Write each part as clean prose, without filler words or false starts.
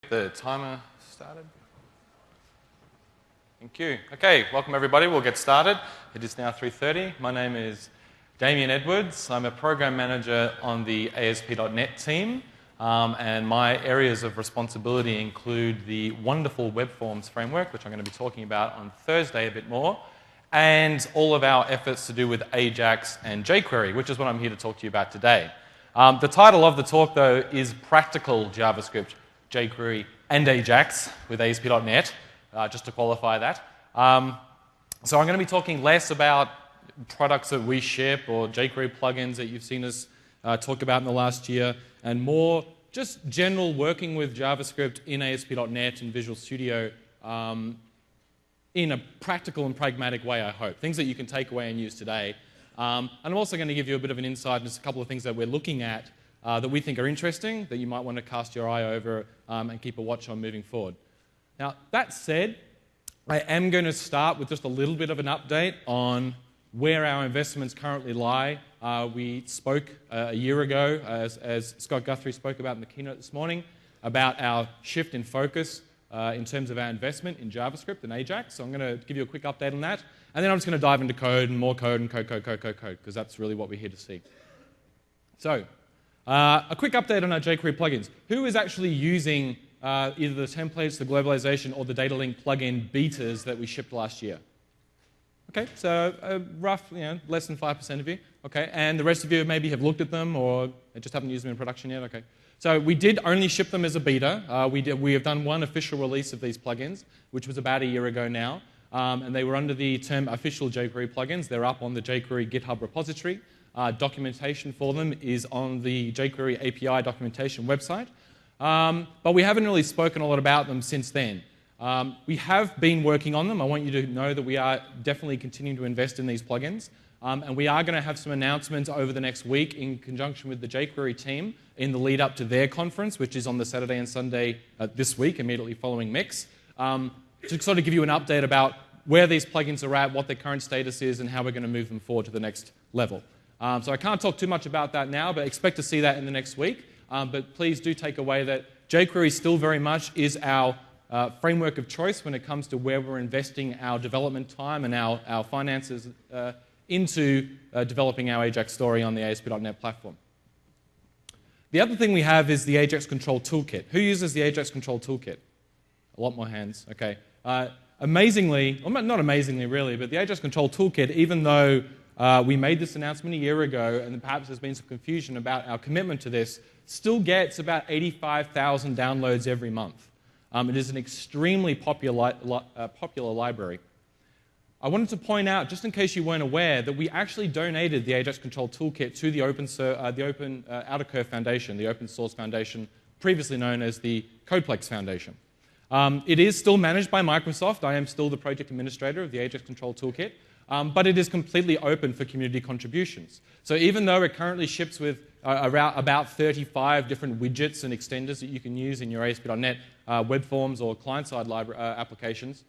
The timer started. Thank you. Okay, welcome everybody. We'll get started. It is now 3:30. My name is Damien Edwards. I'm a program manager on the ASP .NET team, and my areas of responsibility include the wonderful web forms framework, which I'm going to be talking about on Thursday a bit more, and all of our efforts to do with AJAX and jQuery, which is what I'm here to talk to you about today. The title of the talk, though, is Practical JavaScript, jQuery, and AJAX with ASP .NET, just to qualify that. So I'm going to be talking less about products that we ship or jQuery plugins that you've seen us talk about in the last year, and more just general working with JavaScript in ASP .NET and Visual Studio in a practical and pragmatic way, I hope. Things that you can take away and use today. And I'm also going to give you a bit of an insight into a couple of things that we're looking at that we think are interesting, that you might want to cast your eye over and keep a watch on moving forward. Now, that said, I am going to start with just a little bit of an update on where our investments currently lie. We spoke a year ago, as Scott Guthrie spoke about in the keynote this morning, about our shift in focus in terms of our investment in JavaScript and AJAX. So I'm going to give you a quick update on that. And then I'm just going to dive into code and more code and code, because that's really what we're here to see. So, a quick update on our jQuery plugins. Who is actually using either the templates, the globalization, or the data link plugin betas that we shipped last year? Okay, so roughly, less than 5% of you. Okay, and the rest of you maybe have looked at them or just haven't used them in production yet. Okay, so we did only ship them as a beta. We have done one official release of these plugins, which was about a year ago now. And they were under the term official jQuery plugins. They're up on the jQuery GitHub repository. Documentation for them is on the jQuery API documentation website. But we haven't really spoken a lot about them since then. We have been working on them. I want you to know that we are definitely continuing to invest in these plugins. And we are going to have some announcements over the next week in conjunction with the jQuery team in the lead up to their conference, which is on the Saturday and Sunday this week, immediately following MIX. To sort of give you an update about where these plugins are at, what their current status is, and how we're going to move them forward to the next level. So I can't talk too much about that now, but expect to see that in the next week. But please do take away that jQuery still very much is our framework of choice when it comes to where we're investing our development time and our finances into developing our AJAX story on the ASP.NET platform. The other thing we have is the AJAX Control Toolkit. Who uses the AJAX Control Toolkit? A lot more hands. Okay. Amazingly, well, not amazingly really, but the AJAX Control Toolkit, even though we made this announcement a year ago and perhaps there's been some confusion about our commitment to this, still gets about 85,000 downloads every month. It is an extremely popular library. I wanted to point out, just in case you weren't aware, that we actually donated the AJAX Control Toolkit to the Open Outer Curve Foundation, the open source foundation previously known as the Codeplex Foundation. It is still managed by Microsoft. I am still the project administrator of the AJAX Control Toolkit, but it is completely open for community contributions. So even though it currently ships with about 35 different widgets and extenders that you can use in your ASP.NET web forms or client-side applications,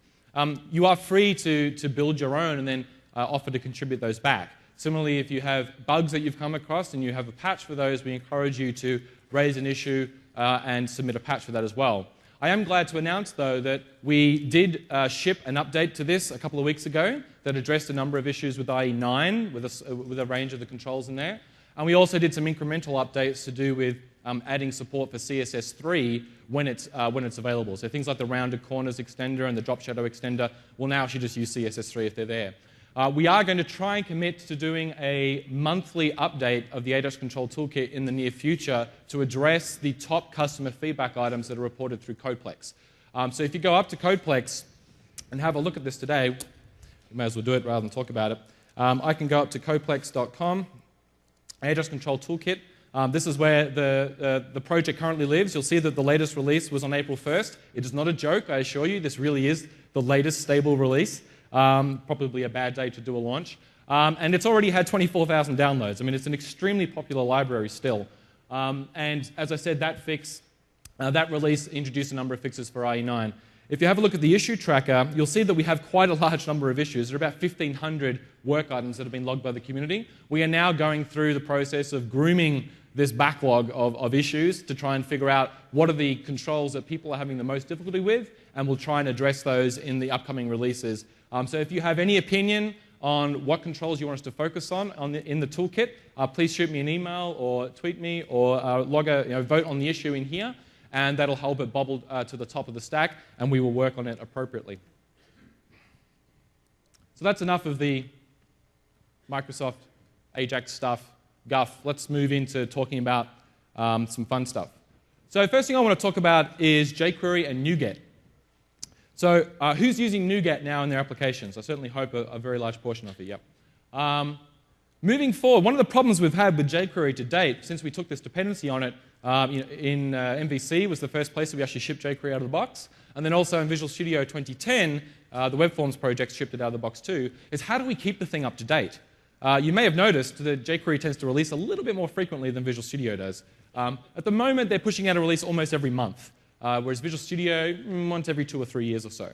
you are free to build your own and then offer to contribute those back. Similarly, if you have bugs that you've come across and you have a patch for those, we encourage you to raise an issue and submit a patch for that as well. I am glad to announce, though, that we did ship an update to this a couple of weeks ago that addressed a number of issues with IE9, with a range of the controls in there. And we also did some incremental updates to do with adding support for CSS3 when it's available. So things like the rounded corners extender and the drop shadow extender will now actually just use CSS3 if they're there. We are going to try and commit to doing a monthly update of the AJAX Control Toolkit in the near future to address the top customer feedback items that are reported through Codeplex. So if you go up to Codeplex and have a look at this today, you may as well do it rather than talk about it. I can go up to codeplex.com, AJAX Control Toolkit. This is where the project currently lives. You'll see that the latest release was on April 1st. It is not a joke, I assure you. This really is the latest stable release. Probably a bad day to do a launch. And it's already had 24,000 downloads. I mean, it's an extremely popular library still. And as I said, that release introduced a number of fixes for IE9. If you have a look at the issue tracker, you'll see that we have quite a large number of issues. There are about 1,500 work items that have been logged by the community. We are now going through the process of grooming this backlog of issues to try and figure out what are the controls that people are having the most difficulty with, and we'll try and address those in the upcoming releases. So if you have any opinion on what controls you want us to focus on in the toolkit, please shoot me an email or tweet me or vote on the issue in here, and that'll help it bubble to the top of the stack, and we will work on it appropriately. So that's enough of the Microsoft AJAX stuff, guff. Let's move into talking about some fun stuff. So first thing I want to talk about is jQuery and NuGet. So who's using NuGet now in their applications? I certainly hope a very large portion of it, yep. Moving forward, one of the problems we've had with jQuery to date, since we took this dependency on it, in MVC was the first place that we actually shipped jQuery out of the box, and then also in Visual Studio 2010, the Web Forms project shipped it out of the box too, is how do we keep the thing up to date? You may have noticed that jQuery tends to release a little bit more frequently than Visual Studio does. At the moment, they're pushing out a release almost every month. Whereas Visual Studio, once every 2 or 3 years or so.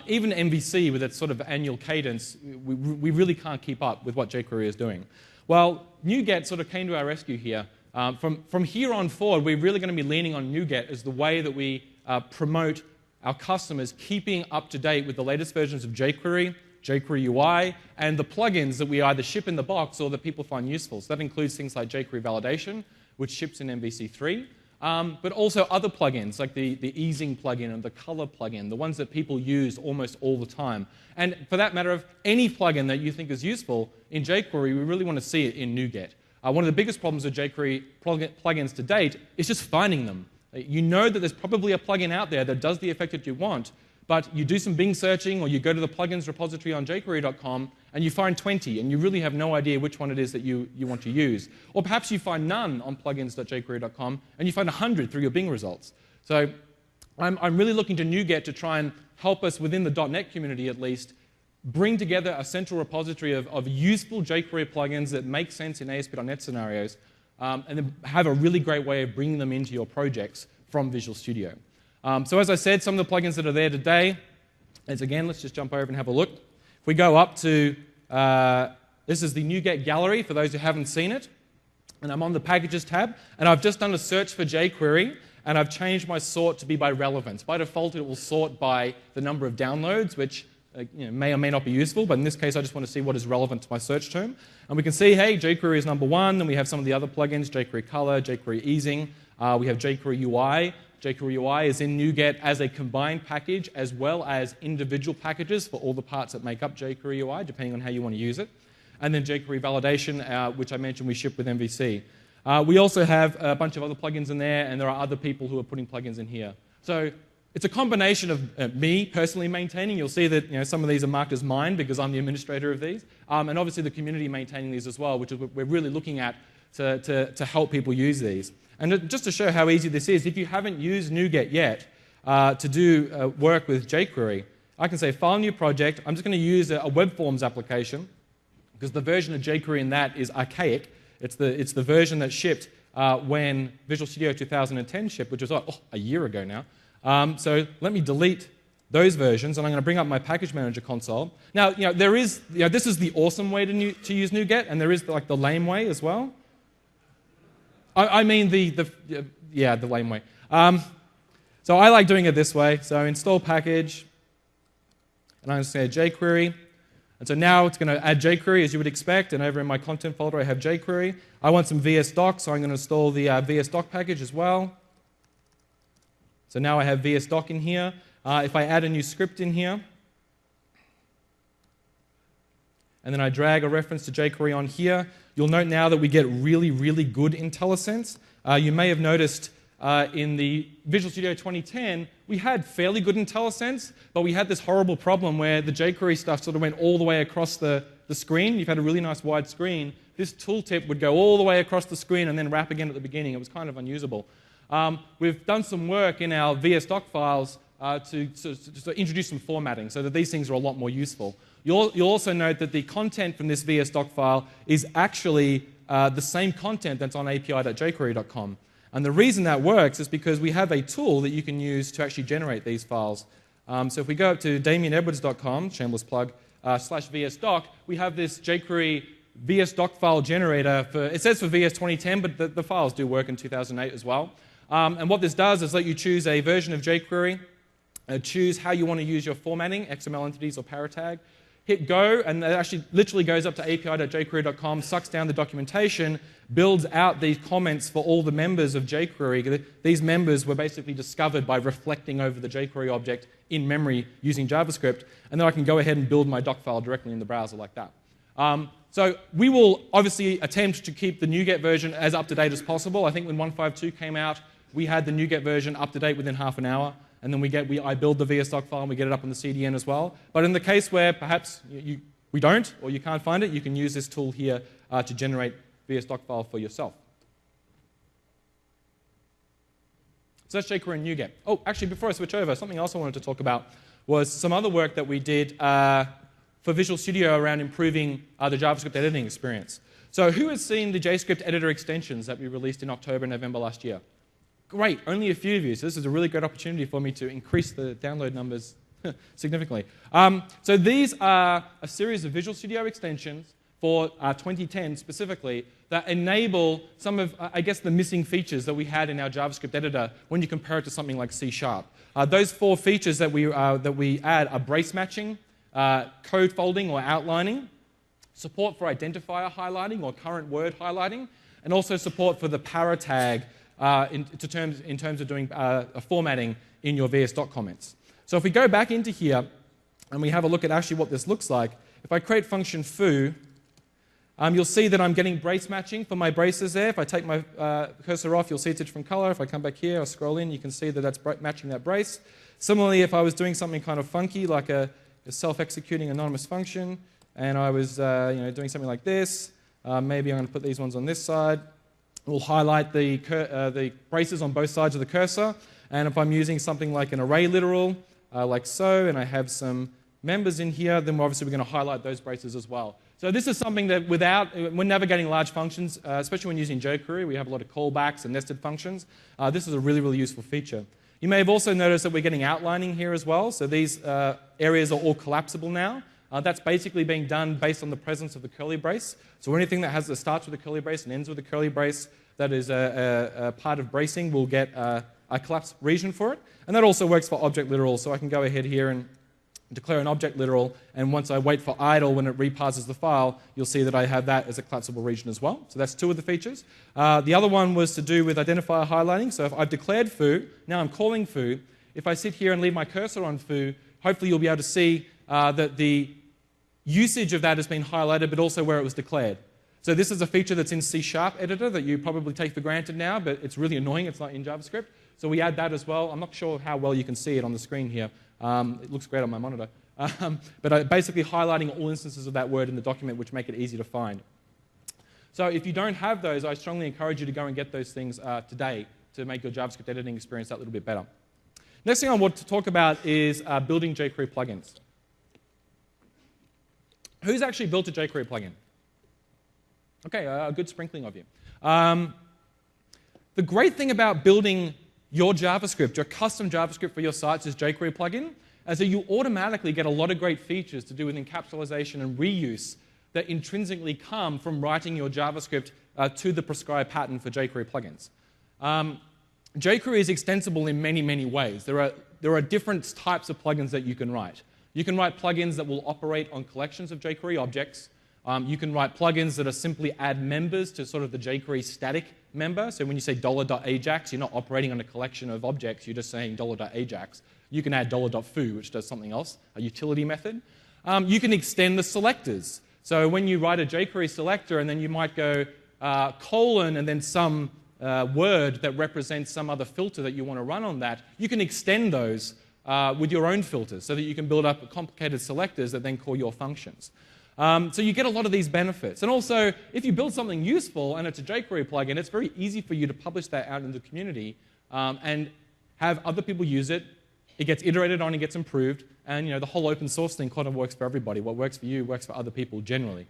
Even MVC, with its sort of annual cadence, we really can't keep up with what jQuery is doing. Well, NuGet sort of came to our rescue here. From here on forward, we're really going to be leaning on NuGet as the way that we promote our customers keeping up to date with the latest versions of jQuery, jQuery UI, and the plugins that we either ship in the box or that people find useful. So that includes things like jQuery validation, which ships in MVC 3. But also other plugins like the easing plugin and the color plugin, the ones that people use almost all the time. And for that matter, of any plugin that you think is useful in jQuery, we really want to see it in NuGet. One of the biggest problems with jQuery plugins to date is just finding them. You know that there's probably a plugin out there that does the effect that you want, but you do some Bing searching or you go to the plugins repository on jQuery.com and you find 20 and you really have no idea which one it is that you want to use. Or perhaps you find none on plugins.jQuery.com and you find 100 through your Bing results. So I'm really looking to NuGet to try and help us within the .NET community at least bring together a central repository of useful jQuery plugins that make sense in ASP.NET scenarios and then have a really great way of bringing them into your projects from Visual Studio. So as I said, some of the plugins that are there today, again, let's just jump over and have a look. If we go up to, this is the NuGet gallery for those who haven't seen it, and I'm on the Packages tab, and I've just done a search for jQuery, and I've changed my sort to be by relevance. By default, it will sort by the number of downloads, which may or may not be useful, but in this case, I just want to see what is relevant to my search term. And we can see, hey, jQuery is number 1, then we have some of the other plugins, jQuery Color, jQuery Easing, we have jQuery UI. jQuery UI is in NuGet as a combined package as well as individual packages for all the parts that make up jQuery UI, depending on how you want to use it. And then jQuery Validation, which I mentioned we ship with MVC. We also have a bunch of other plugins in there, and there are other people who are putting plugins in here. So it's a combination of me personally maintaining. You'll see that some of these are marked as mine because I'm the administrator of these, and obviously the community maintaining these as well, which is what we're really looking at to help people use these. And just to show how easy this is, if you haven't used NuGet yet to do work with jQuery, I can say File, New Project. I'm just going to use a Web Forms application because the version of jQuery in that is archaic. It's the version that shipped when Visual Studio 2010 shipped, which was a year ago now. So let me delete those versions, and I'm going to bring up my Package Manager console. Now, there is, this is the awesome way to use NuGet, and there is like the lame way as well. I mean the lame way. So I like doing it this way. So install package, and I'm just going to say jQuery. And so now it's going to add jQuery as you would expect, and over in my content folder I have jQuery. I want some VS Doc, so I'm going to install the VS Doc package as well. So now I have VS Doc in here. If I add a new script in here, and then I drag a reference to jQuery on here, you'll note now that we get really, really good IntelliSense. You may have noticed in the Visual Studio 2010, we had fairly good IntelliSense, but we had this horrible problem where the jQuery stuff sort of went all the way across the screen. You've had a really nice wide screen. This tooltip would go all the way across the screen and then wrap again at the beginning. It was kind of unusable. We've done some work in our VS Doc files to introduce some formatting so that these things are a lot more useful. You'll also note that the content from this VS Doc file is actually the same content that's on api.jquery.com. And the reason that works is because we have a tool that you can use to actually generate these files. So if we go up to damienedwards.com, shameless plug, /VSDoc, we have this jQuery VSDoc file generator. It says for VS 2010, but the files do work in 2008 as well. And what this does is let you choose a version of jQuery, choose how you want to use your formatting, XML entities or paratag, hit go, and it actually literally goes up to api.jquery.com, sucks down the documentation, builds out these comments for all the members of jQuery. These members were basically discovered by reflecting over the jQuery object in memory using JavaScript, and then I can go ahead and build my doc file directly in the browser like that. So we will obviously attempt to keep the NuGet version as up-to-date as possible. I think when 1.5.2 came out, we had the NuGet version up-to-date within half an hour. And then I build the VSDoc file and we get it up on the CDN as well. But in the case where perhaps we don't, or you can't find it, you can use this tool here to generate VSDoc file for yourself. So that's jQuery and NuGet. Oh, actually, before I switch over, something else I wanted to talk about was some other work that we did for Visual Studio around improving the JavaScript editing experience. So who has seen the JavaScript editor extensions that we released in October and November last year? Great, only a few of you, so this is a really great opportunity for me to increase the download numbers significantly. So these are a series of Visual Studio extensions for 2010 specifically that enable some of, I guess, the missing features that we had in our JavaScript editor when you compare it to something like C#. Those 4 features that we add are brace matching, code folding or outlining, support for identifier highlighting or current word highlighting, and also support for the paratag in terms of doing formatting in your VSDoc comments. So if we go back into here and we have a look at actually what this looks like, if I create function foo, you'll see that I'm getting brace matching for my braces there. If I take my cursor off, you'll see it's a different color. If I come back here, I scroll in, you can see that that's matching that brace. Similarly, if I was doing something kind of funky, like a self-executing anonymous function, and I was doing something like this, maybe I'm going to put these ones on this side. We'll highlight the braces on both sides of the cursor. And if I'm using something like an array literal, like so, and I have some members in here, then obviously we're going to highlight those braces as well. So this is something that when navigating large functions, especially when using jQuery, we have a lot of callbacks and nested functions. This is a really, really useful feature. You may have also noticed that we're getting outlining here as well. So these areas are all collapsible now. That's basically being done based on the presence of the curly brace. So anything that starts with a curly brace and ends with a curly brace that is a part of bracing will get a collapsed region for it. And that also works for object literal. So I can go ahead here and declare an object literal. And once I wait for idle when it reparses the file, you'll see that I have that as a collapsible region as well. So that's 2 of the features. The other one was to do with identifier highlighting. So if I've declared foo, now I'm calling foo. If I sit here and leave my cursor on foo, hopefully you'll be able to see that the usage of that has been highlighted, but also where it was declared. So this is a feature that's in C# editor that you probably take for granted now, but it's really annoying. It's not in JavaScript. So we add that as well. I'm not sure how well you can see it on the screen here. It looks great on my monitor. But basically highlighting all instances of that word in the document, which make it easy to find. So if you don't have those, I strongly encourage you to go and get those things today to make your JavaScript editing experience that little bit better. Next thing I want to talk about is building jQuery plugins. Who's actually built a jQuery plugin? Okay, a good sprinkling of you. The great thing about building your JavaScript, your custom JavaScript for your sites is jQuery plugin, is that you automatically get a lot of great features to do with encapsulation and reuse that intrinsically come from writing your JavaScript to the prescribed pattern for jQuery plugins. jQuery is extensible in many, many ways. There are different types of plugins that you can write. You can write plugins that will operate on collections of jQuery objects. You can write plugins that are simply add members to sort of the jQuery static member. So when you say $.ajax, you're not operating on a collection of objects. You're just saying $.ajax. You can add $.foo, which does something else, a utility method. You can extend the selectors. So when you write a jQuery selector, and then you might go colon and then some word that represents some other filter that you want to run on that, you can extend those with your own filters so that you can build up complicated selectors that then call your functions. So you get a lot of these benefits. And also, if you build something useful and it's a jQuery plugin, it's very easy for you to publish that out in the community and have other people use it. It gets iterated on, it gets improved, and the whole open source thing kind of works for everybody. What works for you works for other people generally.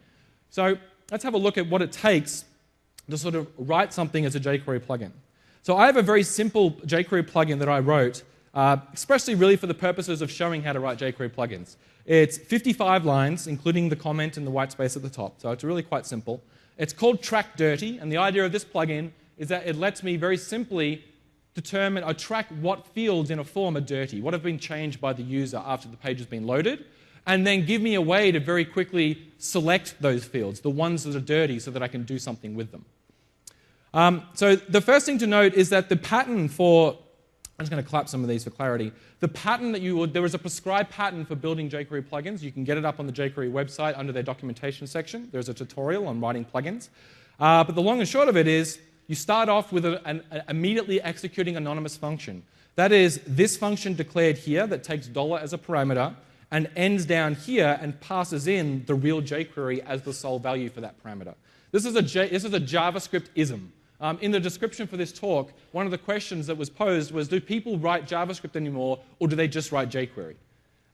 So let's have a look at what it takes to sort of write something as a jQuery plugin. So I have a very simple jQuery plugin that I wrote expressly really for the purposes of showing how to write jQuery plugins. It's 55 lines, including the comment and the white space at the top, so it's really quite simple. It's called Track Dirty, and the idea of this plugin is that it lets me very simply determine or track what fields in a form are dirty, what have been changed by the user after the page has been loaded, and then give me a way to very quickly select those fields, the ones that are dirty, so that I can do something with them. So the first thing to note is that the pattern for, I'm just going to collapse some of these for clarity, the pattern that there is a prescribed pattern for building jQuery plugins. You can get it up on the jQuery website under their documentation section. There's a tutorial on writing plugins. But the long and short of it is, you start off with an immediately executing anonymous function. That is this function declared here that takes $ as a parameter and ends down here and passes in the real jQuery as the sole value for that parameter. This is a JavaScript-ism. In the description for this talk, one of the questions that was posed was, do people write JavaScript anymore, or do they just write jQuery?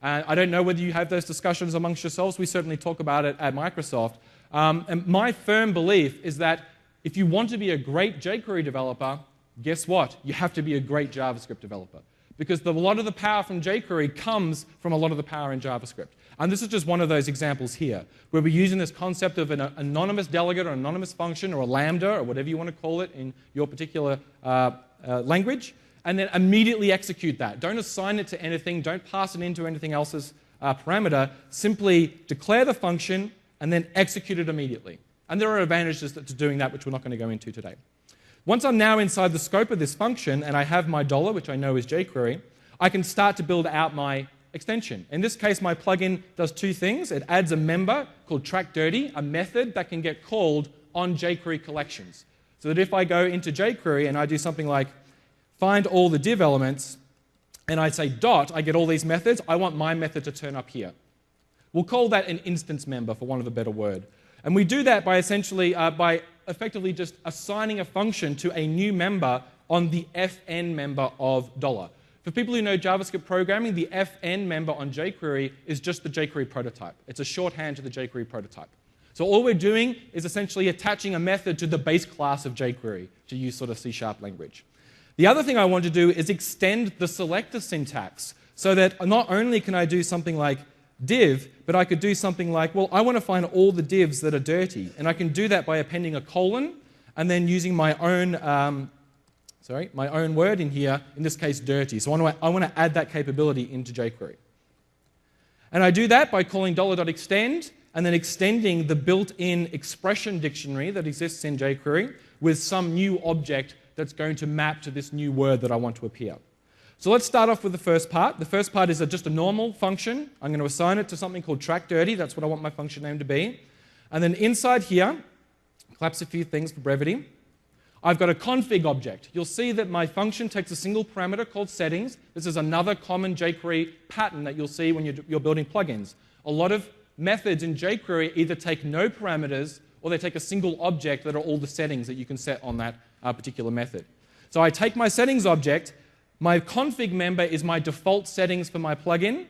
I don't know whether you have those discussions amongst yourselves. We certainly talk about it at Microsoft. And my firm belief is that if you want to be a great jQuery developer, guess what? You have to be a great JavaScript developer. Because a lot of the power from jQuery comes from a lot of the power in JavaScript. And this is just one of those examples here, where we're using this concept of an anonymous delegate or anonymous function or a lambda or whatever you want to call it in your particular language, and then immediately execute that. Don't assign it to anything. Don't pass it into anything else's parameter. Simply declare the function and then execute it immediately. And there are advantages to doing that, which we're not going to go into today. Once I'm now inside the scope of this function and I have my $, which I know is jQuery, I can start to build out my extension. In this case, my plugin does two things. It adds a member called TrackDirty, a method that can get called on jQuery collections. So that if I go into jQuery and I do something like find all the div elements, and I say dot, I get all these methods. I want my method to turn up here. We'll call that an instance member, for want of a better word. And we do that by effectively just assigning a function to a new member on the fn member of $. For people who know JavaScript programming, the fn member on jQuery is just the jQuery prototype. It's a shorthand to the jQuery prototype. So all we're doing is essentially attaching a method to the base class of jQuery, to use sort of C# language. The other thing I want to do is extend the selector syntax so that not only can I do something like div, but I could do something like, well, I want to find all the divs that are dirty. And I can do that by appending a colon and then using my own word in here, in this case, dirty. So I want to add that capability into jQuery. And I do that by calling $.extend and then extending the built-in expression dictionary that exists in jQuery with some new object that's going to map to this new word that I want to appear. So let's start off with the first part. The first part is just a normal function. I'm going to assign it to something called TrackDirty. That's what I want my function name to be. And then inside here, collapse a few things for brevity. I've got a config object. You'll see that my function takes a single parameter called settings. This is another common jQuery pattern that you'll see when you're building plugins. A lot of methods in jQuery either take no parameters or they take a single object that are all the settings that you can set on that particular method. So I take my settings object. My config member is my default settings for my plugin.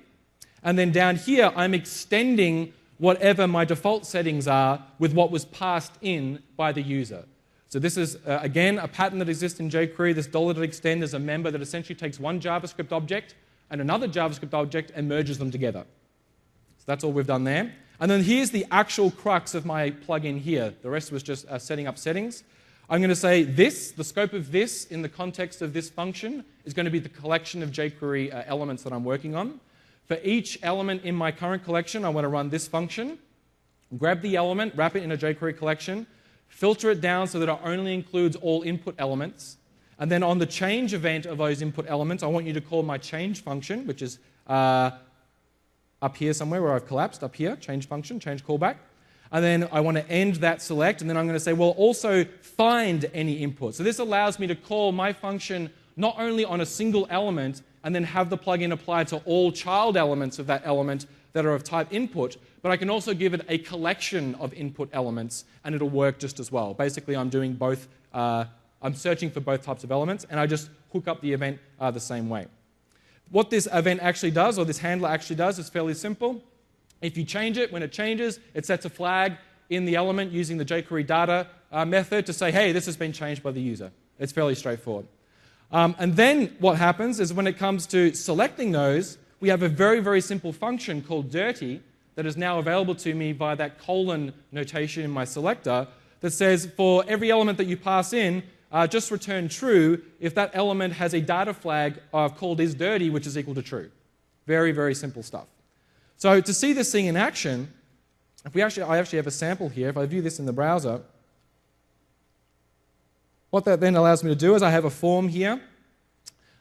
And then down here, I'm extending whatever my default settings are with what was passed in by the user. So this is, again, a pattern that exists in jQuery. This $.extend is a member that essentially takes one JavaScript object and another JavaScript object and merges them together. So that's all we've done there. And then here's the actual crux of my plugin here. The rest was just setting up settings. I'm going to say this, the scope of this in the context of this function is going to be the collection of jQuery elements that I'm working on. For each element in my current collection, I want to run this function, grab the element, wrap it in a jQuery collection, filter it down so that it only includes all input elements. And then on the change event of those input elements, I want you to call my change function, which is up here somewhere where I've collapsed, up here, change function, change callback. And then I want to end that select, and then I'm going to say, well, also find any input. So this allows me to call my function not only on a single element and then have the plugin apply to all child elements of that element that are of type input, but I can also give it a collection of input elements, and it'll work just as well. Basically, I'm doing both. I'm searching for both types of elements, and I just hook up the event the same way. What this event actually does, or this handler actually does, is fairly simple. If you change it, when it changes, it sets a flag in the element using the jQuery data method to say, hey, this has been changed by the user. It's fairly straightforward. And then what happens is when it comes to selecting those, we have a very, very simple function called dirty that is now available to me via that colon notation in my selector that says for every element that you pass in, just return true if that element has a data flag called isDirty, which is equal to true. Very, very simple stuff. So to see this thing in action, I actually have a sample here. If I view this in the browser, what that then allows me to do is I have a form here.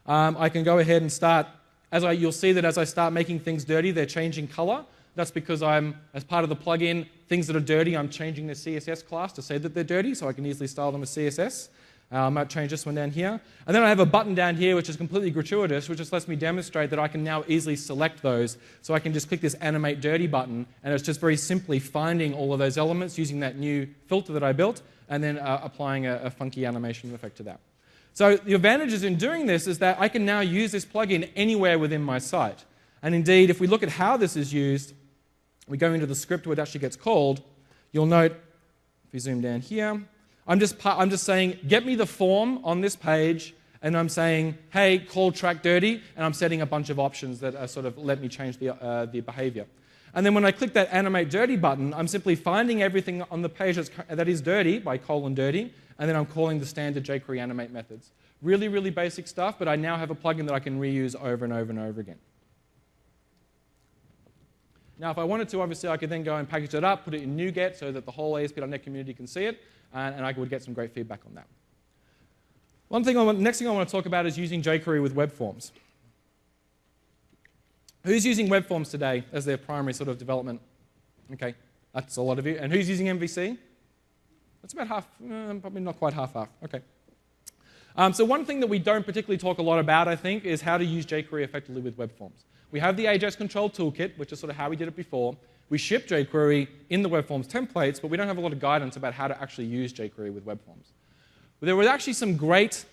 I can go ahead and start, you'll see that as I start making things dirty, they're changing color. That's because as part of the plugin, things that are dirty, I'm changing the CSS class to say that they're dirty, so I can easily style them as CSS. I might change this one down here. And then I have a button down here which is completely gratuitous, which just lets me demonstrate that I can now easily select those. So I can just click this Animate Dirty button, and it's just very simply finding all of those elements using that new filter that I built, and then applying a funky animation effect to that. So the advantages in doing this is that I can now use this plugin anywhere within my site. And indeed, if we look at how this is used, we go into the script where it actually gets called, you'll note, if we zoom down here, I'm just saying, get me the form on this page, and I'm saying, hey, call track dirty, and I'm setting a bunch of options that sort of let me change the behavior. And then when I click that Animate Dirty button, I'm simply finding everything on the page that is dirty by :dirty, and then I'm calling the standard jQuery animate methods. Really, really basic stuff, but I now have a plugin that I can reuse over and over and over again. Now, if I wanted to, obviously, I could then go and package it up, put it in NuGet so that the whole ASP.NET community can see it, and I would get some great feedback on that. Next thing I want to talk about is using jQuery with web forms. Who's using web forms today as their primary sort of development? Okay, that's a lot of you. And who's using MVC? That's about half, probably not quite half. Okay. So one thing that we don't particularly talk a lot about, I think, is how to use jQuery effectively with web forms. We have the AJAX control toolkit, which is sort of how we did it before. We ship jQuery in the web forms templates, but we don't have a lot of guidance about how to actually use jQuery with web forms. But there were actually some great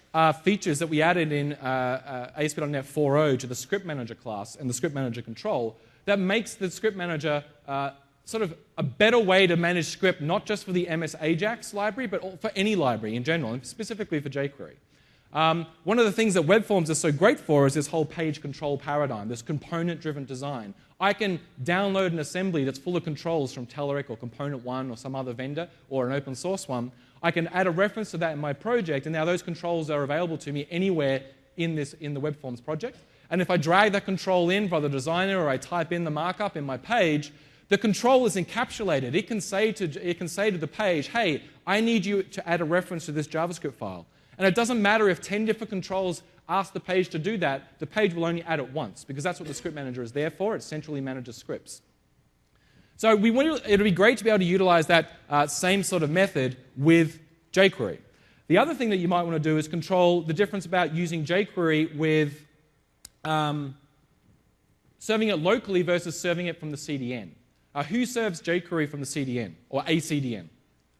features that we added in ASP.NET 4.0 to the script manager class and the script manager control that makes the script manager sort of a better way to manage script, not just for the MS AJAX library, but for any library in general, and specifically for jQuery. One of the things that web forms are so great for is this whole page control paradigm, this component-driven design. I can download an assembly that's full of controls from Telerik or Component One or some other vendor or an open source one. I can add a reference to that in my project, and now those controls are available to me anywhere in the web forms project. And if I drag that control in by the designer or I type in the markup in my page, the control is encapsulated. It can say to the page, hey, I need you to add a reference to this JavaScript file. And it doesn't matter if 10 different controls ask the page to do that, the page will only add it once, because that's what the script manager is there for. It centrally manages scripts. So it would be great to be able to utilize that same sort of method with jQuery. The other thing that you might want to do is control the difference about using jQuery with serving it locally versus serving it from the CDN. Who serves jQuery from the CDN or a CDN?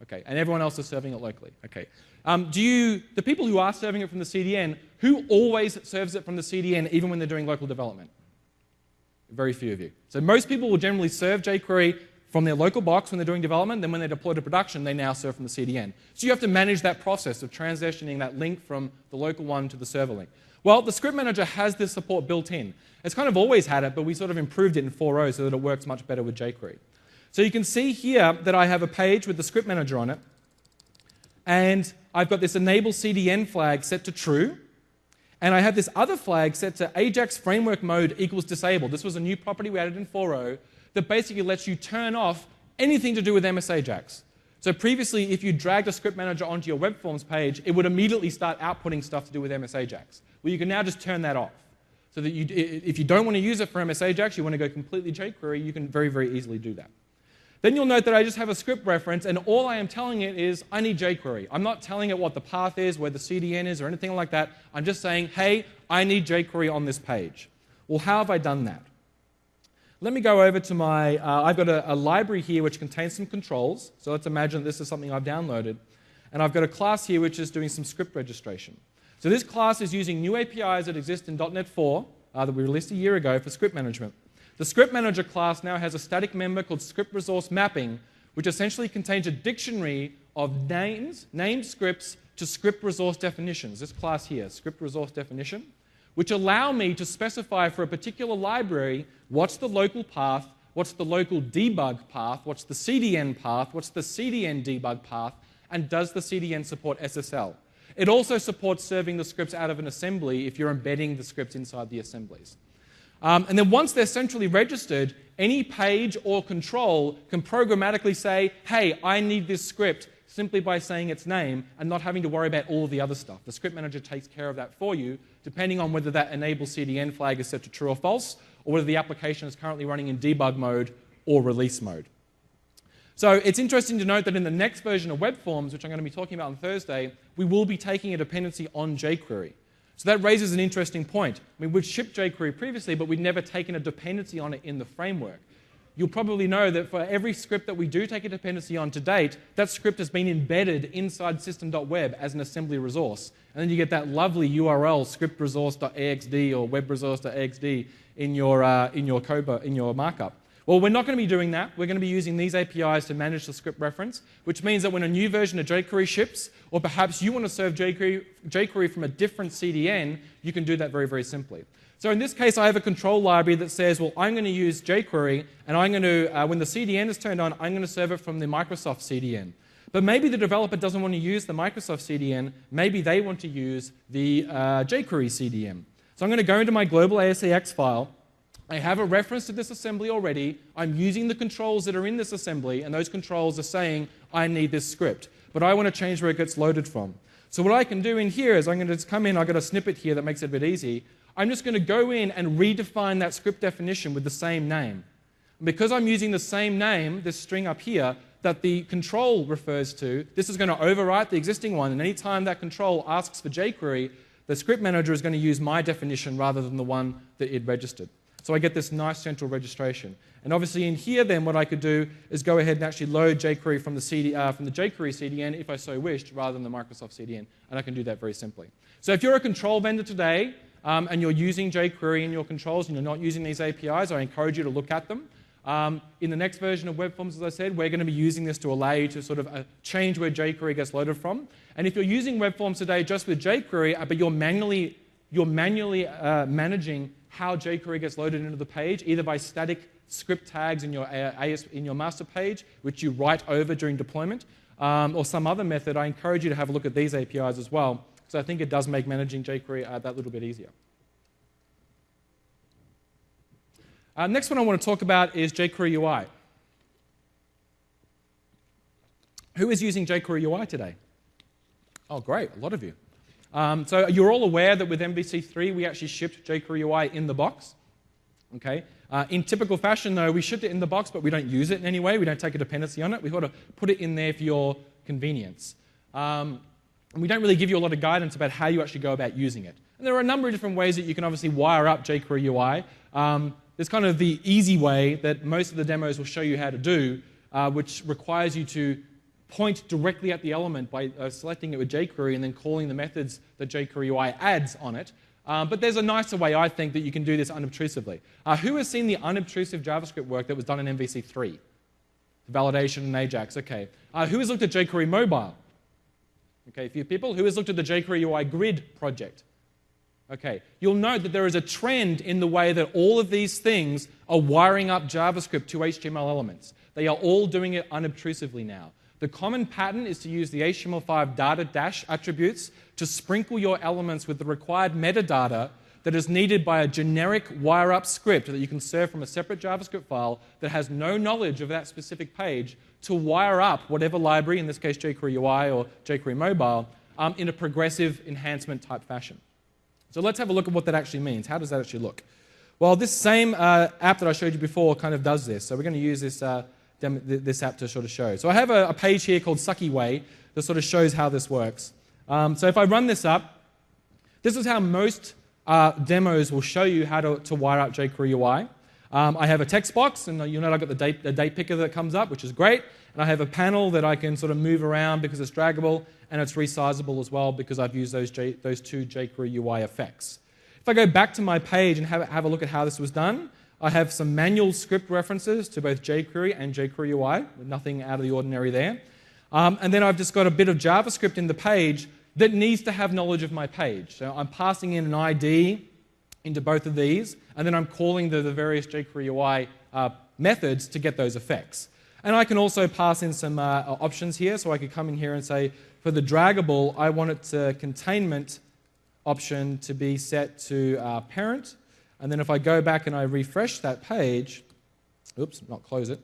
Okay, and everyone else is serving it locally. Okay. The people who are serving it from the CDN, who always serves it from the CDN even when they're doing local development? Very few of you. So most people will generally serve jQuery from their local box when they're doing development, then when they deploy to production, they now serve from the CDN. So you have to manage that process of transitioning that link from the local one to the server link. Well, the script manager has this support built in. It's kind of always had it, but we sort of improved it in 4.0 so that it works much better with jQuery. So you can see here that I have a page with the script manager on it, and I've got this enable CDN flag set to true, and I have this other flag set to AJAX framework mode equals disabled. This was a new property we added in 4.0 that basically lets you turn off anything to do with MS AJAX. So previously, if you dragged a script manager onto your web forms page, it would immediately start outputting stuff to do with MS AJAX. Well, you can now just turn that off. So that if you don't want to use it for MS AJAX, you want to go completely jQuery, you can very, very easily do that. Then you'll note that I just have a script reference, and all I am telling it is, I need jQuery. I'm not telling it what the path is, where the CDN is, or anything like that. I'm just saying, hey, I need jQuery on this page. Well, how have I done that? Let me go over to my, I've got a library here which contains some controls. So let's imagine this is something I've downloaded. And I've got a class here which is doing some script registration. So this class is using new APIs that exist in .NET 4 that we released a year ago for script management. The script manager class now has a static member called script resource mapping, which essentially contains a dictionary of named scripts to script resource definitions. This class here, script resource definition, which allow me to specify for a particular library what's the local path, what's the local debug path, what's the CDN path, what's the CDN debug path, and does the CDN support SSL. It also supports serving the scripts out of an assembly if you're embedding the scripts inside the assemblies. And then once they're centrally registered, any page or control can programmatically say, hey, I need this script, simply by saying its name and not having to worry about all of the other stuff. The script manager takes care of that for you, depending on whether that enable CDN flag is set to true or false, or whether the application is currently running in debug mode or release mode. So it's interesting to note that in the next version of web forms, which I'm going to be talking about on Thursday, we will be taking a dependency on jQuery. So that raises an interesting point. I mean, we'd shipped jQuery previously, but we'd never taken a dependency on it in the framework. You'll probably know that for every script that we do take a dependency on to date, that script has been embedded inside system.web as an assembly resource. And then you get that lovely URL, scriptresource.axd or webresource.axd in your markup. Well, we're not going to be doing that. We're going to be using these APIs to manage the script reference, which means that when a new version of jQuery ships, or perhaps you want to serve jQuery from a different CDN, you can do that very, very simply. So in this case, I have a control library that says, well, I'm going to use jQuery, and I'm going to, when the CDN is turned on, I'm going to serve it from the Microsoft CDN. But maybe the developer doesn't want to use the Microsoft CDN. Maybe they want to use the jQuery CDN. So I'm going to go into my global ASAX file. I have a reference to this assembly already. I'm using the controls that are in this assembly, and those controls are saying, I need this script. But I want to change where it gets loaded from. So what I can do in here is I'm going to just come in. I've got a snippet here that makes it a bit easy. I'm just going to go in and redefine that script definition with the same name. And because I'm using the same name, this string up here, that the control refers to, this is going to overwrite the existing one. And anytime that control asks for jQuery, the script manager is going to use my definition rather than the one that it registered. So I get this nice central registration. And obviously in here then what I could do is go ahead and actually load jQuery from the jQuery CDN if I so wished, rather than the Microsoft CDN. And I can do that very simply. So if you're a control vendor today, and you're using jQuery in your controls and you're not using these APIs, I encourage you to look at them. In the next version of web forms, as I said, we're going to be using this to allow you to sort of change where jQuery gets loaded from. And if you're using web forms today just with jQuery, but you're manually managing how jQuery gets loaded into the page, either by static script tags in your master page, which you write over during deployment, or some other method, I encourage you to have a look at these APIs as well. So I think it does make managing jQuery that little bit easier. Next one I want to talk about is jQuery UI. Who is using jQuery UI today? Oh, great, a lot of you. So you're all aware that with MVC3 we actually shipped jQuery UI in the box. Okay. In typical fashion, though, we shipped it in the box, but we don't use it in any way. We don't take a dependency on it. We sort of put it in there for your convenience. And we don't really give you a lot of guidance about how you actually go about using it. And there are a number of different ways that you can obviously wire up jQuery UI. There's kind of the easy way that most of the demos will show you how to do, which requires you to point directly at the element by selecting it with jQuery and then calling the methods that jQuery UI adds on it. But there's a nicer way, I think, that you can do this unobtrusively. Who has seen the unobtrusive JavaScript work that was done in MVC3? The validation and AJAX, okay. Who has looked at jQuery Mobile? Okay, a few people. Who has looked at the jQuery UI Grid project? Okay, you'll note that there is a trend in the way that all of these things are wiring up JavaScript to HTML elements. They are all doing it unobtrusively now. The common pattern is to use the HTML5 data dash attributes to sprinkle your elements with the required metadata that is needed by a generic wire-up script that you can serve from a separate JavaScript file that has no knowledge of that specific page to wire up whatever library, in this case jQuery UI or jQuery Mobile, in a progressive enhancement type fashion. So let's have a look at what that actually means. How does that actually look? Well, this same app that I showed you before kind of does this. So we're going to use this app to sort of show. So I have a page here called Sucky Way that sort of shows how this works. So if I run this up, this is how most demos will show you how to wire up jQuery UI. I have a text box, and you'll know I've got the date picker that comes up, which is great. And I have a panel that I can sort of move around because it's draggable, and it's resizable as well because I've used those two jQuery UI effects. If I go back to my page and have a look at how this was done, I have some manual script references to both jQuery and jQuery UI, with nothing out of the ordinary there. And then I've just got a bit of JavaScript in the page that needs to have knowledge of my page. So I'm passing in an ID into both of these, and then I'm calling the various jQuery UI methods to get those effects. And I can also pass in some options here, so I could come in here and say, for the draggable, I want its containment option to be set to parent. And then if I go back and I refresh that page, oops, not close it,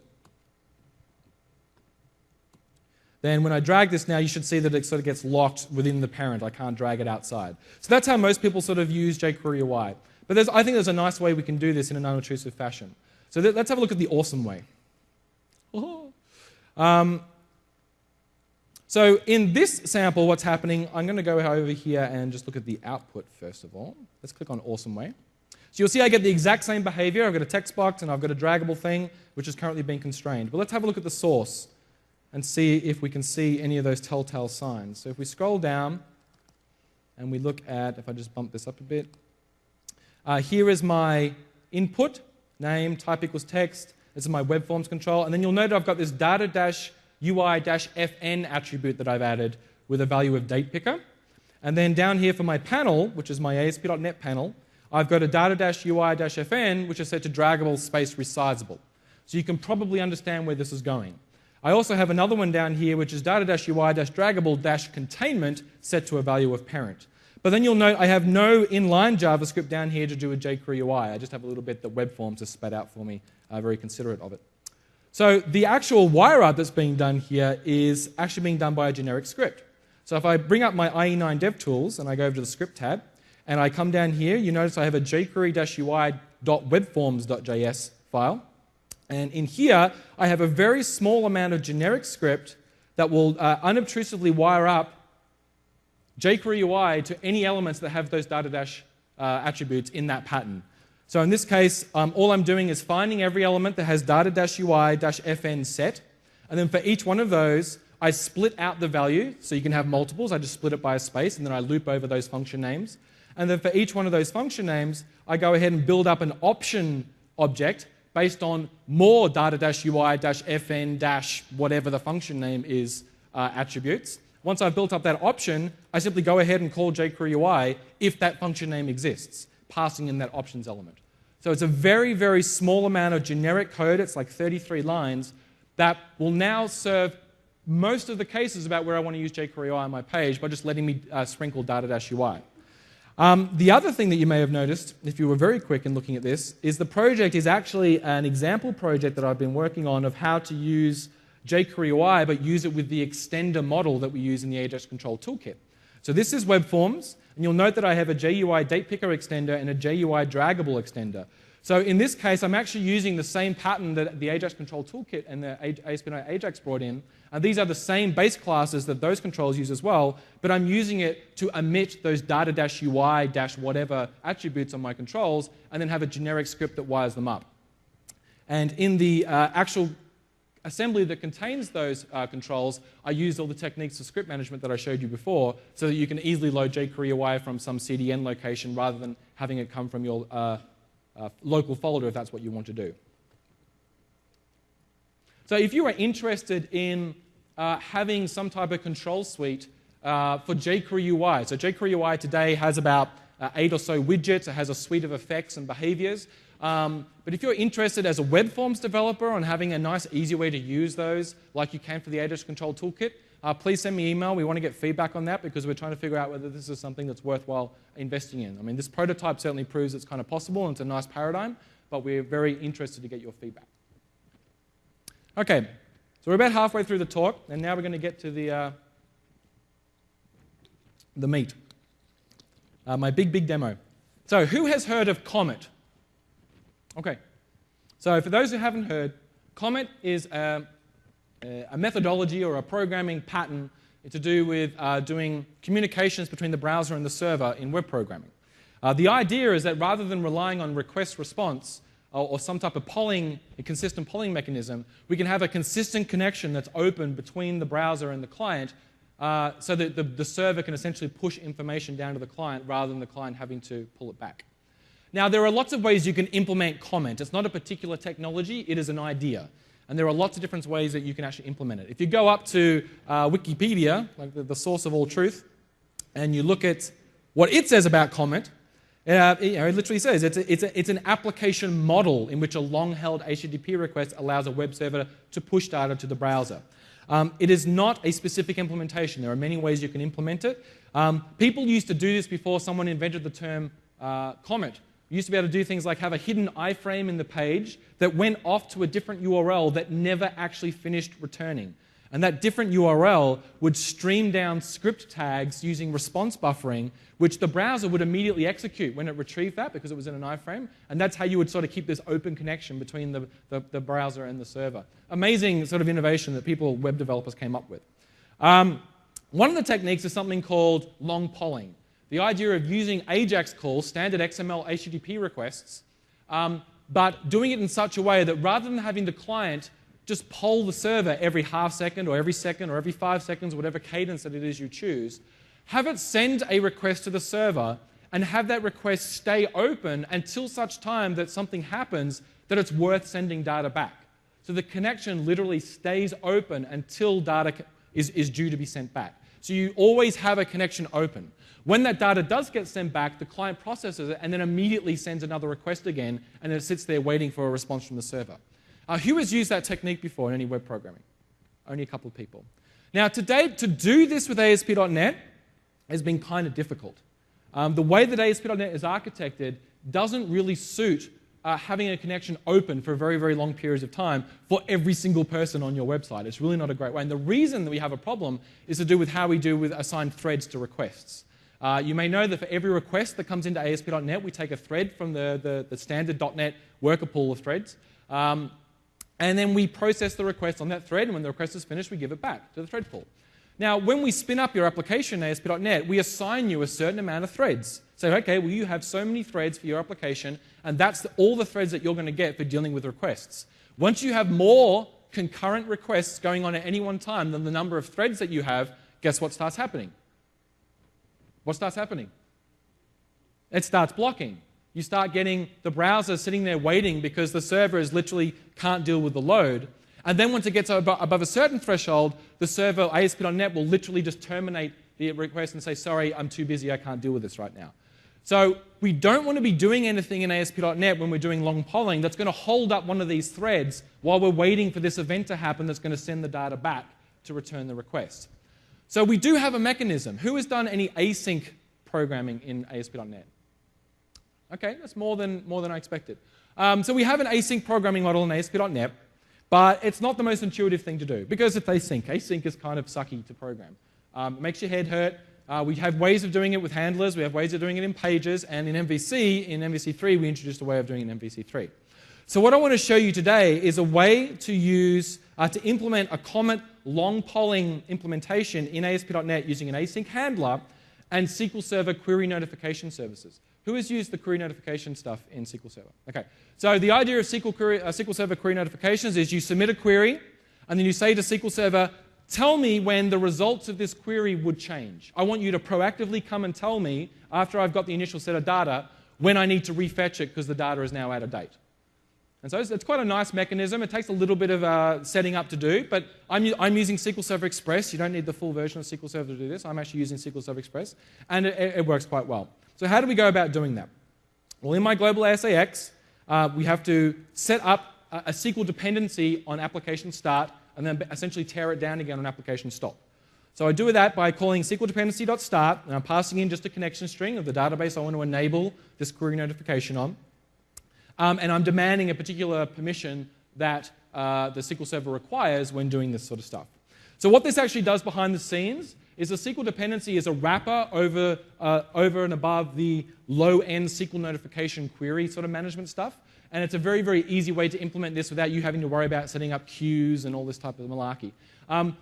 then when I drag this now, you should see that it sort of gets locked within the parent. I can't drag it outside. So that's how most people sort of use jQuery UI. But I think there's a nice way we can do this in an unobtrusive fashion. So let's have a look at the awesome way. So in this sample, what's happening, I'm going to go over here and just look at the output first of all. Let's click on awesome way. So you'll see I get the exact same behavior. I've got a text box and I've got a draggable thing, which is currently being constrained. But let's have a look at the source and see if we can see any of those telltale signs. So if we scroll down and we look at, if I just bump this up a bit, here is my input, name, type equals text. This is my web forms control. And then you'll note I've got this data-UI-fn attribute that I've added with a value of date picker. And then down here for my panel, which is my ASP.NET panel, I've got a data-UI-fn, which is set to draggable space resizable. So you can probably understand where this is going. I also have another one down here, which is data-UI-draggable-containment set to a value of parent. But then you'll note I have no inline JavaScript down here to do with jQuery UI. I just have a little bit that web forms has spat out for me, very considerate of it. So the actual wire up that's being done here is actually being done by a generic script. So if I bring up my IE9 DevTools and I go over to the script tab, and I come down here, you notice I have a jQuery-UI.webforms.js file. And in here, I have a very small amount of generic script that will unobtrusively wire up jQuery UI to any elements that have those data-dash attributes in that pattern. So in this case, all I'm doing is finding every element that has data-UI-fn set. And then for each one of those, I split out the value. So you can have multiples. I just split it by a space, and then I loop over those function names. And then for each one of those function names, I go ahead and build up an option object based on more data-UI-fn-whatever the function name is attributes. Once I've built up that option, I simply go ahead and call jQuery UI if that function name exists, passing in that options element. So it's a very, very small amount of generic code. It's like 33 lines that will now serve most of the cases about where I want to use jQuery UI on my page by just letting me sprinkle data-UI. The other thing that you may have noticed, if you were very quick in looking at this, is the project is actually an example project that I've been working on of how to use jQuery UI, but use it with the extender model that we use in the AJAX control toolkit. So this is web forms, and you'll note that I have a JUI date picker extender and a JUI draggable extender. So in this case, I'm actually using the same pattern that the AJAX control toolkit and the ASP NET AJAX brought in. And these are the same base classes that those controls use as well, but I'm using it to emit those data-UI-whatever attributes on my controls and then have a generic script that wires them up. And in the actual assembly that contains those controls, I used all the techniques of script management that I showed you before so that you can easily load jQuery UI from some CDN location rather than having it come from your local folder if that's what you want to do. So if you are interested in having some type of control suite for jQuery UI, so jQuery UI today has about 8 or so widgets. It has a suite of effects and behaviors. But if you're interested as a web forms developer on having a nice, easy way to use those like you can for the AJAX control toolkit, please send me an email. We want to get feedback on that because we're trying to figure out whether this is something that's worthwhile investing in. I mean, this prototype certainly proves it's kind of possible and it's a nice paradigm, but we're very interested to get your feedback. Okay, so we're about halfway through the talk, and now we're going to get to the meat. My big demo. So who has heard of Comet? Okay, so for those who haven't heard, Comet is a methodology or a programming pattern to do with doing communications between the browser and the server in web programming. The idea is that rather than relying on request response or some type of polling, a consistent polling mechanism, we can have a consistent connection that's open between the browser and the client so that the server can essentially push information down to the client rather than the client having to pull it back. Now, there are lots of ways you can implement comment. It's not a particular technology, it is an idea. And there are lots of different ways that you can actually implement it. If you go up to Wikipedia, like the source of all truth, and you look at what it says about comment, it literally says it's an application model in which a long-held HTTP request allows a web server to push data to the browser. It is not a specific implementation. There are many ways you can implement it. People used to do this before someone invented the term comment. You used to be able to do things like have a hidden iframe in the page that went off to a different URL that never actually finished returning. And that different URL would stream down script tags using response buffering, which the browser would immediately execute when it retrieved that because it was in an iframe. And that's how you would sort of keep this open connection between the browser and the server. Amazing sort of innovation that web developers came up with. One of the techniques is something called long polling. The idea of using AJAX calls, standard XML HTTP requests, but doing it in such a way that rather than having the client just poll the server every half second or every 5 seconds, whatever cadence that it is you choose, have it send a request to the server and have that request stay open until such time that something happens that it's worth sending data back. So the connection literally stays open until data is due to be sent back. So you always have a connection open. When that data does get sent back, the client processes it and then immediately sends another request again, and it sits there waiting for a response from the server. Who has used that technique before in any web programming? Only a couple of people. Now, to date, to do this with ASP.NET has been kind of difficult. The way that ASP.NET is architected doesn't really suit having a connection open for very, very long periods of time for every single person on your website. It's really not a great way. And the reason that we have a problem is to do with how we do with assigned threads to requests. You may know that for every request that comes into ASP.NET, we take a thread from the standard .NET worker pool of threads, and then we process the request on that thread, and when the request is finished, we give it back to the thread pool. Now, when we spin up your application in ASP.NET, we assign you a certain amount of threads. So, okay, well, you have so many threads for your application, and that's all the threads that you're going to get for dealing with requests. Once you have more concurrent requests going on at any one time than the number of threads that you have, guess what starts happening? What starts happening? It starts blocking. You start getting the browser sitting there waiting because the server literally can't deal with the load. And then once it gets above a certain threshold, the server, ASP.NET, will literally just terminate the request and say, sorry, I'm too busy, I can't deal with this right now. So we don't want to be doing anything in ASP.NET when we're doing long polling that's going to hold up one of these threads while we're waiting for this event to happen that's going to send the data back to return the request. So we do have a mechanism. Who has done any async programming in ASP.NET? Okay, that's more than I expected. So we have an async programming model in ASP.NET, but it's not the most intuitive thing to do because it's async. Async is kind of sucky to program. It makes your head hurt. We have ways of doing it with handlers. We have ways of doing it in pages. And in MVC3, we introduced a way of doing it in MVC3. So what I want to show you today is a way to use, to implement a comment long polling implementation in ASP.NET using an async handler and SQL Server query notification services. Who has used the query notification stuff in SQL Server? Okay, so the idea of SQL Server query notifications is you submit a query, and then you say to SQL Server, tell me when the results of this query would change. I want you to proactively come and tell me, after I've got the initial set of data, when I need to refetch it because the data is now out of date. And so it's quite a nice mechanism. It takes a little bit of setting up to do, but I'm using SQL Server Express. You don't need the full version of SQL Server to do this. I'm actually using SQL Server Express, and it works quite well. So how do we go about doing that? Well, in my global ASAX, we have to set up a SQL dependency on application start and then essentially tear it down again on application stop. So I do that by calling SQL dependency.start, and I'm passing in just a connection string of the database I want to enable this query notification on. And I'm demanding a particular permission that the SQL Server requires when doing this sort of stuff. So what this actually does behind the scenes is a SQL dependency is a wrapper over and above the low-end SQL notification query sort of management stuff. And it's a very, very easy way to implement this without you having to worry about setting up queues and all this type of malarkey.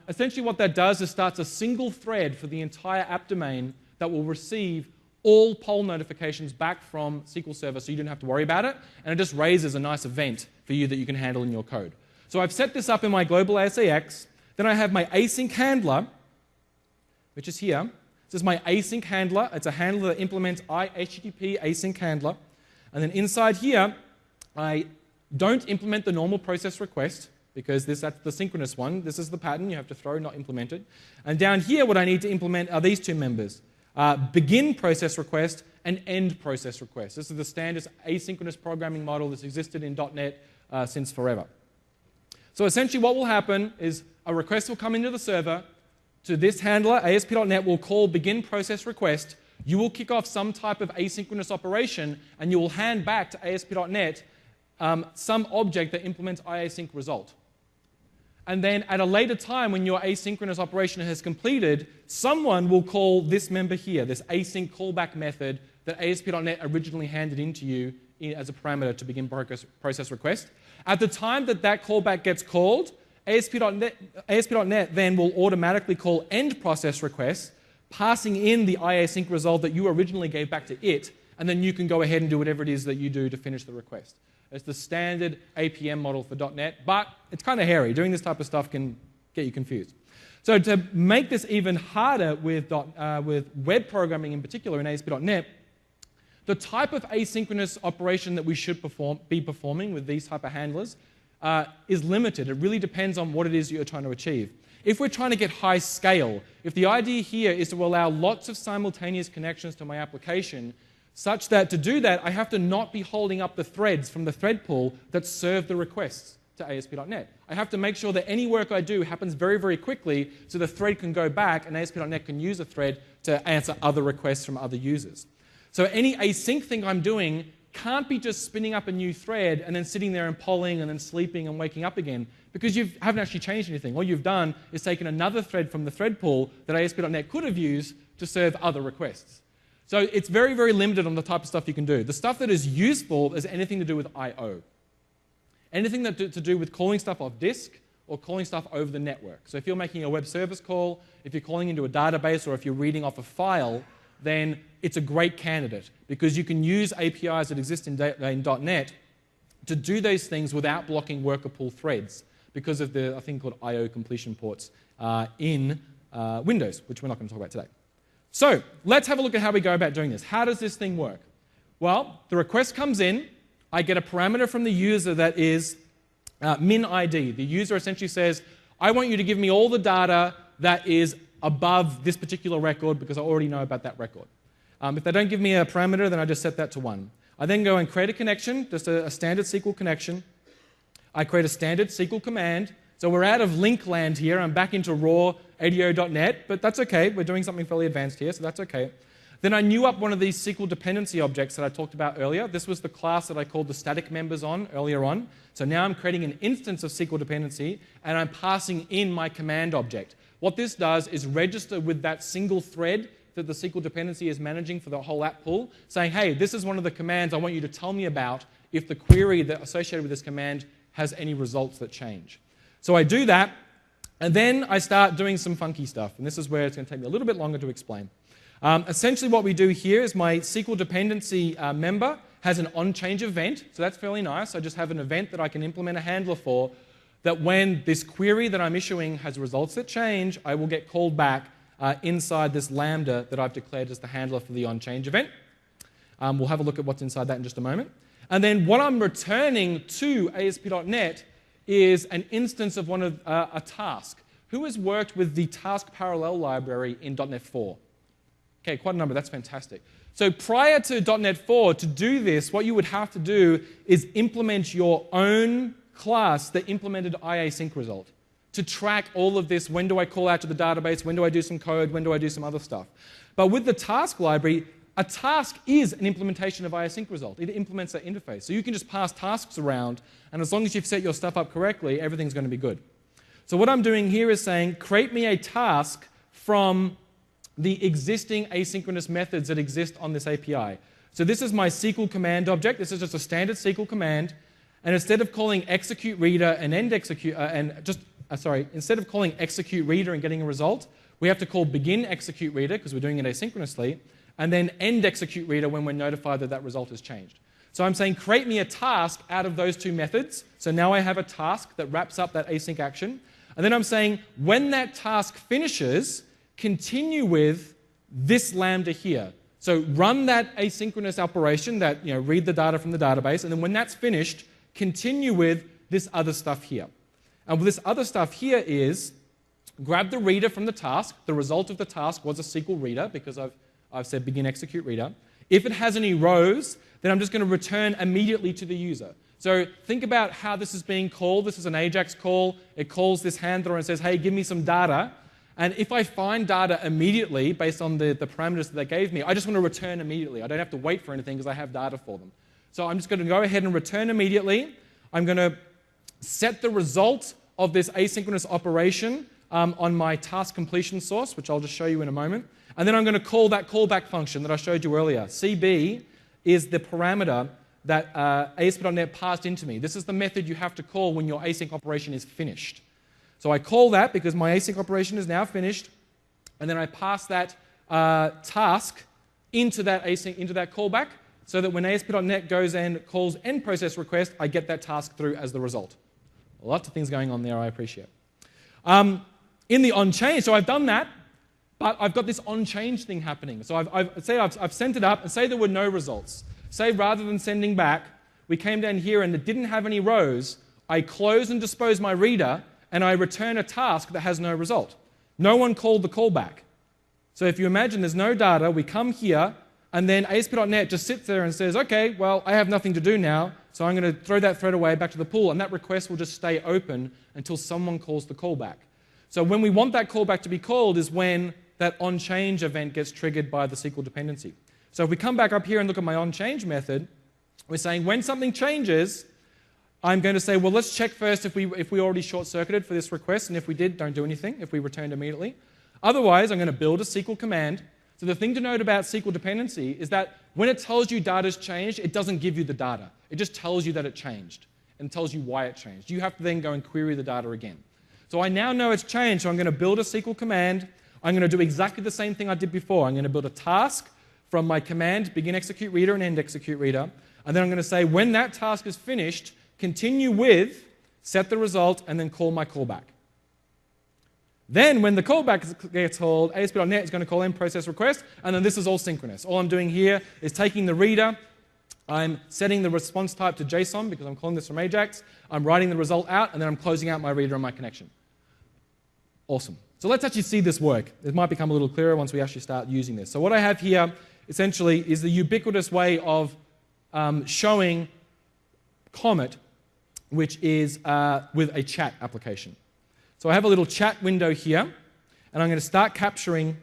Essentially what that does is starts a single thread for the entire app domain that will receive all poll notifications back from SQL Server so you don't have to worry about it, and it just raises a nice event for you that you can handle in your code. So I've set this up in my global ASAX. Then I have my async handler, which is here. This is my async handler. It's a handler that implements HTTP async handler. And then inside here, I don't implement the normal process request, because that's the synchronous one. This is the pattern you have to throw, not implemented. And down here, what I need to implement are these two members, begin process request and end process request. This is the standard asynchronous programming model that's existed in .NET since forever. So essentially what will happen is a request will come into the server to this handler, ASP.NET will call begin process request. You will kick off some type of asynchronous operation, and you will hand back to ASP.NET some object that implements iasync result. And then at a later time, when your asynchronous operation has completed, someone will call this member here, this async callback method that ASP.NET originally handed into you as a parameter to begin process request. At the time that that callback gets called, ASP.NET then will automatically call end process request, passing in the iasync result that you originally gave back to it, and then you can go ahead and do whatever it is that you do to finish the request. It's the standard APM model for .NET, but it's kind of hairy. Doing this type of stuff can get you confused. So to make this even harder with web programming in particular in ASP.NET, the type of asynchronous operation that we should be performing with these type of handlers is limited. It really depends on what it is you're trying to achieve. If we're trying to get high scale, if the idea here is to allow lots of simultaneous connections to my application, such that to do that, I have to not be holding up the threads from the thread pool that serve the requests to ASP.NET. I have to make sure that any work I do happens very, very quickly so the thread can go back and ASP.NET can use a thread to answer other requests from other users. So any async thing I'm doing can't be just spinning up a new thread and then sitting there and polling and then sleeping and waking up again, because you haven't actually changed anything. All you've done is taken another thread from the thread pool that ASP.NET could have used to serve other requests. So it's very, very limited on the type of stuff you can do. The stuff that is useful is anything to do with I/O. Anything to do with calling stuff off disk or calling stuff over the network. So if you're making a web service call, if you're calling into a database, or if you're reading off a file, then it's a great candidate, because you can use APIs that exist in .NET to do those things without blocking worker pool threads because of the thing called I/O completion ports in Windows, which we're not going to talk about today. So let's have a look at how we go about doing this. How does this thing work? Well, the request comes in. I get a parameter from the user that is min ID. The user essentially says, I want you to give me all the data that is above this particular record because I already know about that record. If they don't give me a parameter, then I just set that to 1. I then go and create a connection, just a standard SQL connection. I create a standard SQL command. So we're out of link land here. I'm back into raw ADO.NET, but that's okay. We're doing something fairly advanced here, so that's okay. Then I new up one of these SQL dependency objects that I talked about earlier. This was the class that I called the static members on earlier on. So now I'm creating an instance of SQL dependency, and I'm passing in my command object. What this does is register with that single thread that the SQL dependency is managing for the whole app pool, saying, hey, this is one of the commands I want you to tell me about if the query that associated with this command has any results that change. So I do that, and then I start doing some funky stuff. And this is where it's going to take me a little bit longer to explain. Essentially what we do here is my SQL dependency member has an on-change event. So that's fairly nice. I just have an event that I can implement a handler for, that when this query that I'm issuing has results that change, I will get called back inside this lambda that I've declared as the handler for the on-change event. We'll have a look at what's inside that in just a moment. And then what I'm returning to ASP.NET is an instance of a task. Who has worked with the task parallel library in .NET 4? Okay, quite a number. That's fantastic. So prior to .NET 4, to do this, what you would have to do is implement your own class that implemented iasync result to track all of this. When do I call out to the database? When do I do some code? When do I do some other stuff? But with the task library, a task is an implementation of iasync result. It implements that interface. So you can just pass tasks around, and as long as you've set your stuff up correctly, everything's going to be good. So what I'm doing here is saying, create me a task from the existing asynchronous methods that exist on this API. So this is my SQL command object. This is just a standard SQL command. And instead of calling execute reader and end execute, instead of calling execute reader and getting a result, we have to call begin execute reader because we're doing it asynchronously, and then end execute reader when we're notified that that result has changed. So I'm saying create me a task out of those two methods. So now I have a task that wraps up that async action. And then I'm saying when that task finishes, continue with this lambda here. So run that asynchronous operation that, read the data from the database, and then when that's finished, continue with this other stuff here. And this other stuff here is grab the reader from the task. The result of the task was a SQL reader because I've said begin execute reader. If it has any rows, then I'm just going to return immediately to the user. So think about how this is being called. This is an AJAX call. It calls this handler and says, hey, give me some data. And if I find data immediately based on the parameters that they gave me, I just want to return immediately. I don't have to wait for anything because I have data for them. So I'm just going to go ahead and return immediately. I'm going to set the result of this asynchronous operation on my task completion source, which I'll just show you in a moment. And then I'm going to call that callback function that I showed you earlier. CB is the parameter that ASP.NET passed into me. This is the method you have to call when your async operation is finished. So I call that because my async operation is now finished, and then I pass that task into that callback so that when ASP.NET goes and calls end process request, I get that task through as the result. Lots of things going on there, I appreciate. In the onChange, so I've done that, but I've got this onChange thing happening. So I've sent it up, and say there were no results. Say rather than sending back, we came down here and it didn't have any rows. I close and dispose my reader, and I return a task that has no result. No one called the callback. So if you imagine there's no data, we come here, and then ASP.NET just sits there and says, okay, well, I have nothing to do now, so I'm going to throw that thread away back to the pool, and that request will just stay open until someone calls the callback. So when we want that callback to be called is when that onChange event gets triggered by the SQL dependency. So if we come back up here and look at my onChange method, we're saying when something changes, I'm going to say, well, let's check first if we already short-circuited for this request, and if we did, don't do anything, if we returned immediately. Otherwise, I'm going to build a SQL command. So the thing to note about SQL dependency is that when it tells you data's changed, it doesn't give you the data. It just tells you that it changed and tells you why it changed. You have to then go and query the data again. So I now know it's changed, so I'm going to build a SQL command. I'm going to do exactly the same thing I did before. I'm going to build a task from my command, begin execute reader and end execute reader. And then I'm going to say, when that task is finished, continue with, set the result, and then call my callback. Then when the callback gets called, ASP.NET is going to call end process request, and then this is all synchronous. All I'm doing here is taking the reader, I'm setting the response type to JSON because I'm calling this from AJAX, I'm writing the result out, and then I'm closing out my reader and my connection. Awesome. So let's actually see this work. It might become a little clearer once we actually start using this. So what I have here essentially is the ubiquitous way of showing Comet, which is with a chat application. So I have a little chat window here, and I'm going to start capturing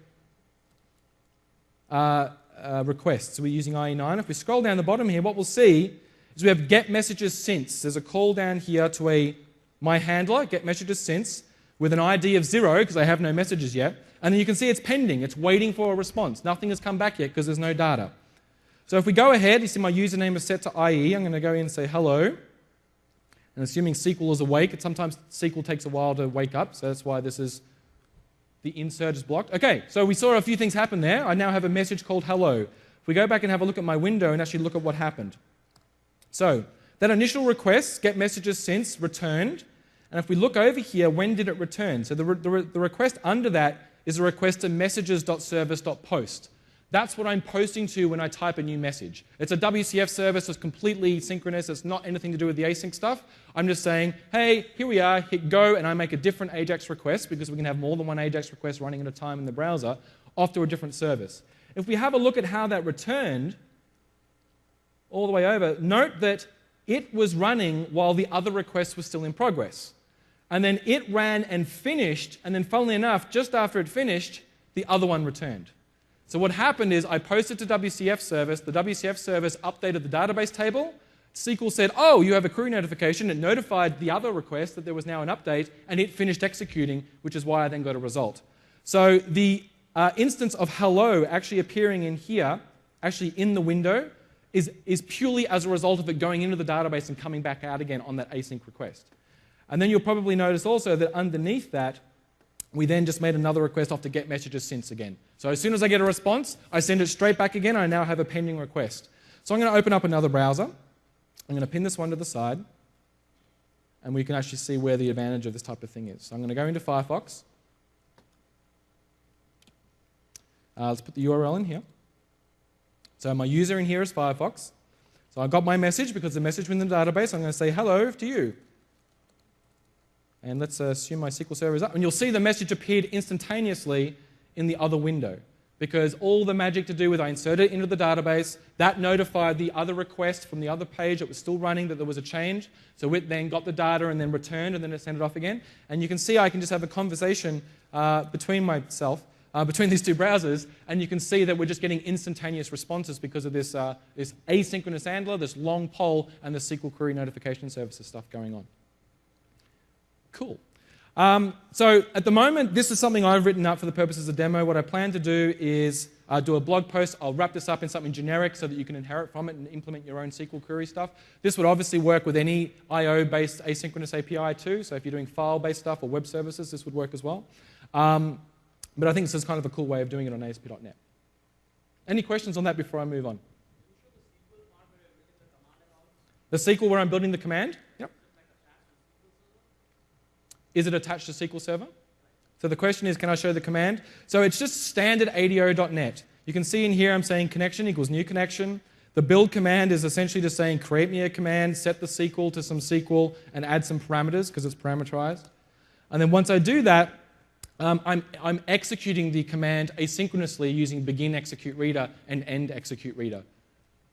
requests. So we're using IE9. If we scroll down the bottom here, what we'll see is we have get messages since. There's a call down here to my handler, get messages since, with an ID of 0 because I have no messages yet. And then you can see it's pending. It's waiting for a response. Nothing has come back yet because there's no data. So if we go ahead, you see my username is set to IE. I'm going to go in and say hello. And assuming SQL is awake, sometimes SQL takes a while to wake up, so that's why this is the insert is blocked. Okay, so we saw a few things happen there. I now have a message called hello. If we go back and have a look at my window and actually look at what happened. So that initial request, get messages since, returned. And if we look over here, when did it return? So the request under that is a request to messages.service.post. That's what I'm posting to when I type a new message. It's a WCF service. It's completely synchronous. It's not anything to do with the async stuff. I'm just saying, hey, here we are, hit go, and I make a different AJAX request because we can have more than one AJAX request running at a time in the browser off to a different service. If we have a look at how that returned all the way over, note that it was running while the other request was still in progress. And then it ran and finished, and then funnily enough, just after it finished, the other one returned. So what happened is I posted to WCF service, the WCF service updated the database table, SQL said, oh, you have a query notification, it notified the other request that there was now an update, and it finished executing, which is why I then got a result. So the instance of hello actually appearing in here, actually in the window, is purely as a result of it going into the database and coming back out again on that async request. And then you'll probably notice also that underneath that, we then just made another request off to get messages since again. So as soon as I get a response, I send it straight back again. I now have a pending request. So I'm going to open up another browser. I'm going to pin this one to the side. And we can actually see where the advantage of this type of thing is. So I'm going to go into Firefox. Let's put the URL in here. So my user in here is Firefox. So I got my message because the message was in the database. I'm going to say hello to you. And let's assume my SQL Server is up. And you'll see the message appeared instantaneously in the other window, because all the magic to do with I inserted it into the database, that notified the other request from the other page that was still running that there was a change. So it then got the data and then returned, and then it sent it off again. And you can see I can just have a conversation between these two browsers, and you can see that we're just getting instantaneous responses because of this, this asynchronous handler, this long poll, and the SQL query notification services stuff going on. Cool. So at the moment, this is something I've written up for the purposes of demo. What I plan to do is do a blog post. I'll wrap this up in something generic so that you can inherit from it and implement your own SQL query stuff. This would obviously work with any I/O-based asynchronous API too. So if you're doing file-based stuff or web services, this would work as well. But I think this is kind of a cool way of doing it on ASP.NET. Any questions on that before I move on? The SQL where I'm building the command? Yep. Is it attached to SQL Server? So the question is, can I show the command? So it's just standard ADO.NET. You can see in here I'm saying connection equals new connection. The build command is essentially just saying create me a command, set the SQL to some SQL, and add some parameters because it's parameterized. And then once I do that, I'm executing the command asynchronously using begin execute reader and end execute reader.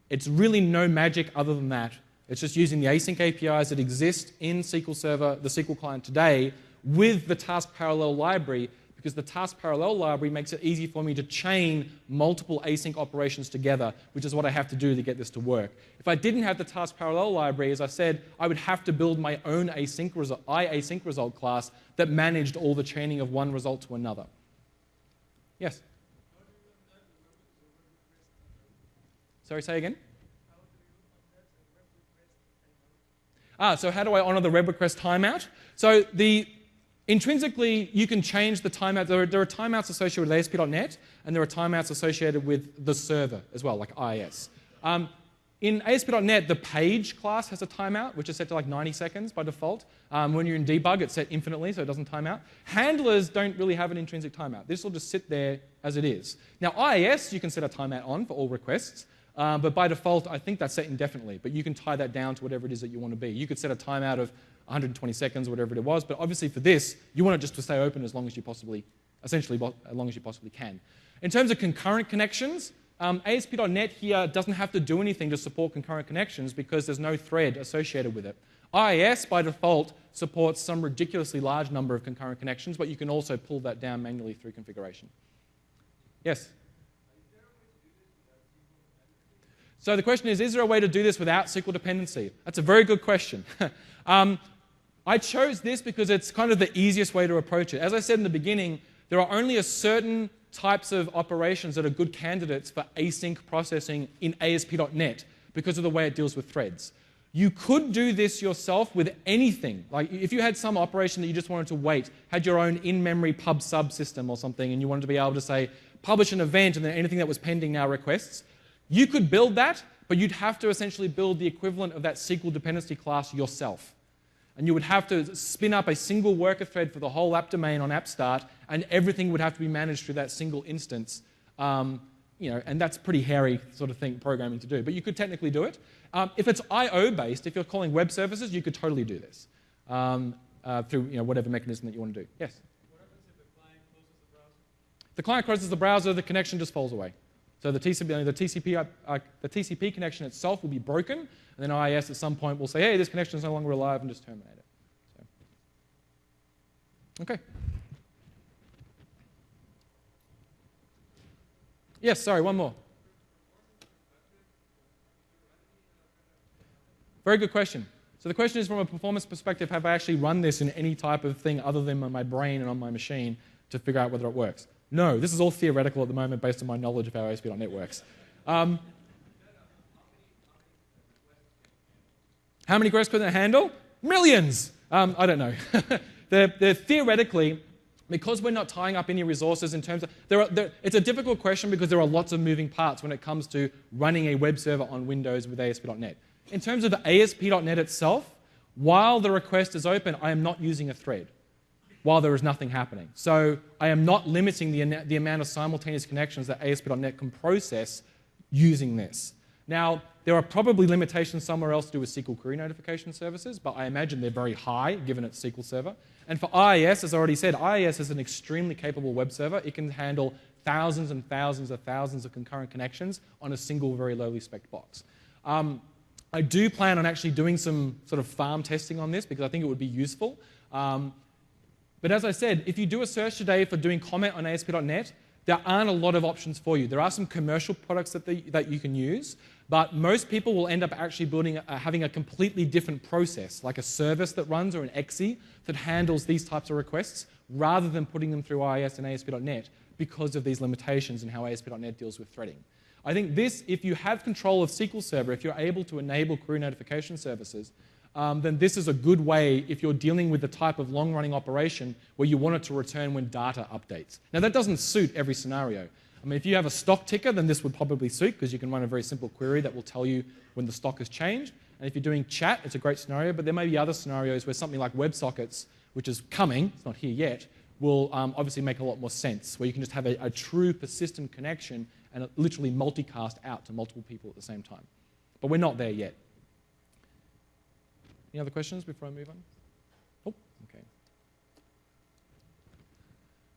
It's really no magic other than that. It's just using the async APIs that exist in SQL Server, the SQL client today, with the task parallel library, because the task parallel library makes it easy for me to chain multiple async operations together, which is what I have to do to get this to work. If I didn't have the task parallel library, as I said, I would have to build my own async result class that managed all the chaining of one result to another. Yes? Sorry, say again? So how do I honor the web request timeout? So intrinsically, you can change the timeout. There are timeouts associated with ASP.NET, and there are timeouts associated with the server as well, like IIS. In ASP.NET, the page class has a timeout, which is set to like 90 seconds by default. When you're in debug, it's set infinitely, so it doesn't time out. Handlers don't really have an intrinsic timeout. This will just sit there as it is. Now, IIS, you can set a timeout on for all requests. But by default, I think that's set indefinitely. But you can tie that down to whatever it is that you want to be. You could set a timeout of 120 seconds, whatever it was. But obviously for this, you want it just to stay open as long as you possibly, essentially as long as you possibly can. In terms of concurrent connections, ASP.NET here doesn't have to do anything to support concurrent connections because there's no thread associated with it. IIS, by default, supports some ridiculously large number of concurrent connections, but you can also pull that down manually through configuration. Yes? So the question is there a way to do this without SQL dependency? That's a very good question. I chose this because it's kind of the easiest way to approach it. As I said in the beginning, there are only a certain types of operations that are good candidates for async processing in ASP.NET because of the way it deals with threads. You could do this yourself with anything. Like if you had some operation that you just wanted to wait, had your own in-memory pub sub system or something, and you wanted to be able to say, publish an event, and then anything that was pending now requests, you could build that, but you'd have to essentially build the equivalent of that SQL dependency class yourself. And you would have to spin up a single worker thread for the whole app domain on app start, and everything would have to be managed through that single instance. And that's pretty hairy sort of thing, programming to do. But you could technically do it. If it's I/O based, if you're calling web services, you could totally do this through whatever mechanism that you want to do. Yes? What happens if the client closes the browser? If the client closes the browser, the connection just falls away. So the TCP connection itself will be broken, and then IIS at some point will say, hey, this connection is no longer alive, and just terminate it. So. Okay. Yes, sorry, one more. Very good question. So the question is, from a performance perspective, have I actually run this in any type of thing other than on my brain and on my machine to figure out whether it works? No, this is all theoretical at the moment based on my knowledge of how ASP.NET works. How many requests could it handle? Millions! I don't know. they're theoretically, because we're not tying up any resources in terms of... it's a difficult question because there are lots of moving parts when it comes to running a web server on Windows with ASP.NET. In terms of the ASP.NET itself, while the request is open, I am not using a thread while there is nothing happening. So I am not limiting the amount of simultaneous connections that ASP.NET can process using this. Now, there are probably limitations somewhere else to do with SQL query notification services, but I imagine they're very high given it's SQL Server. And for IIS, as I already said, IIS is an extremely capable web server. It can handle thousands and thousands of concurrent connections on a single very lowly spec box. I do plan on actually doing some sort of farm testing on this because I think it would be useful. But as I said, if you do a search today for doing comment on ASP.NET, there aren't a lot of options for you. There are some commercial products that you can use, but most people will end up actually having a completely different process, like a service that runs or an exe that handles these types of requests rather than putting them through IIS and ASP.NET because of these limitations and how ASP.NET deals with threading. I think this, if you have control of SQL Server, if you're able to enable query notification services, then this is a good way if you're dealing with the type of long-running operation where you want it to return when data updates. Now, that doesn't suit every scenario. I mean, if you have a stock ticker, then this would probably suit because you can run a very simple query that will tell you when the stock has changed. And if you're doing chat, it's a great scenario, but there may be other scenarios where something like WebSockets, which is coming, it's not here yet, will obviously make a lot more sense, where you can just have a true persistent connection and literally multicast out to multiple people at the same time. But we're not there yet. Any other questions before I move on? Oh, okay.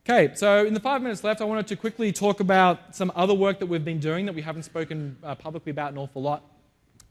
Okay, so in the 5 minutes left, I wanted to quickly talk about some other work that we've been doing that we haven't spoken publicly about an awful lot.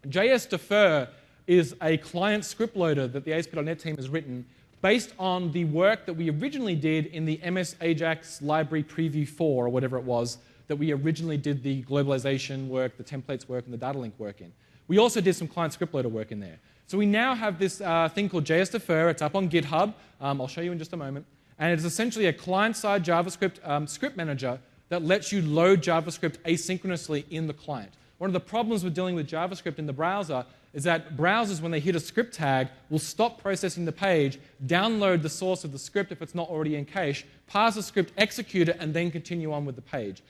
JS Defer is a client script loader that the ASP.NET team has written based on the work that we originally did in the MS AJAX library preview 4, or whatever it was, that we originally did the globalization work, the templates work, and the data link work in. We also did some client script loader work in there. So we now have this thing called JS Defer. It's up on GitHub. I'll show you in just a moment. And it's essentially a client-side JavaScript script manager that lets you load JavaScript asynchronously in the client. One of the problems with dealing with JavaScript in the browser is that browsers, when they hit a script tag, will stop processing the page, download the source of the script if it's not already in cache, parse the script, execute it, and then continue on with the page.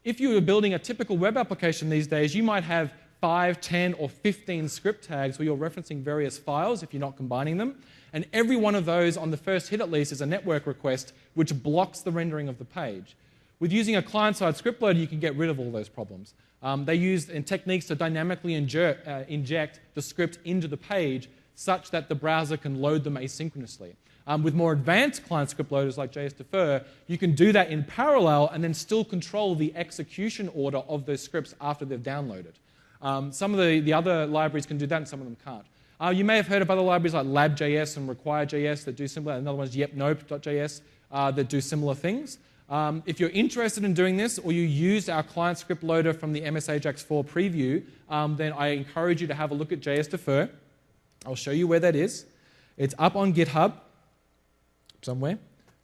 If you were building a typical web application these days, you might have 5, 10, or 15 script tags where you're referencing various files if you're not combining them. And every one of those, on the first hit at least, is a network request which blocks the rendering of the page. With using a client-side script loader, you can get rid of all those problems. They use techniques to dynamically inject the script into the page such that the browser can load them asynchronously. With more advanced client script loaders like JS Defer, you can do that in parallel and then still control the execution order of those scripts after they've downloaded. Some of the other libraries can do that and some of them can't. You may have heard of other libraries like lab.js and require.js that do similar. Another one is yepnope.js that do similar things. If you're interested in doing this or you used our client script loader from the MS AJAX 4 preview, then I encourage you to have a look at JS Defer. I'll show you where that is. It's up on GitHub somewhere.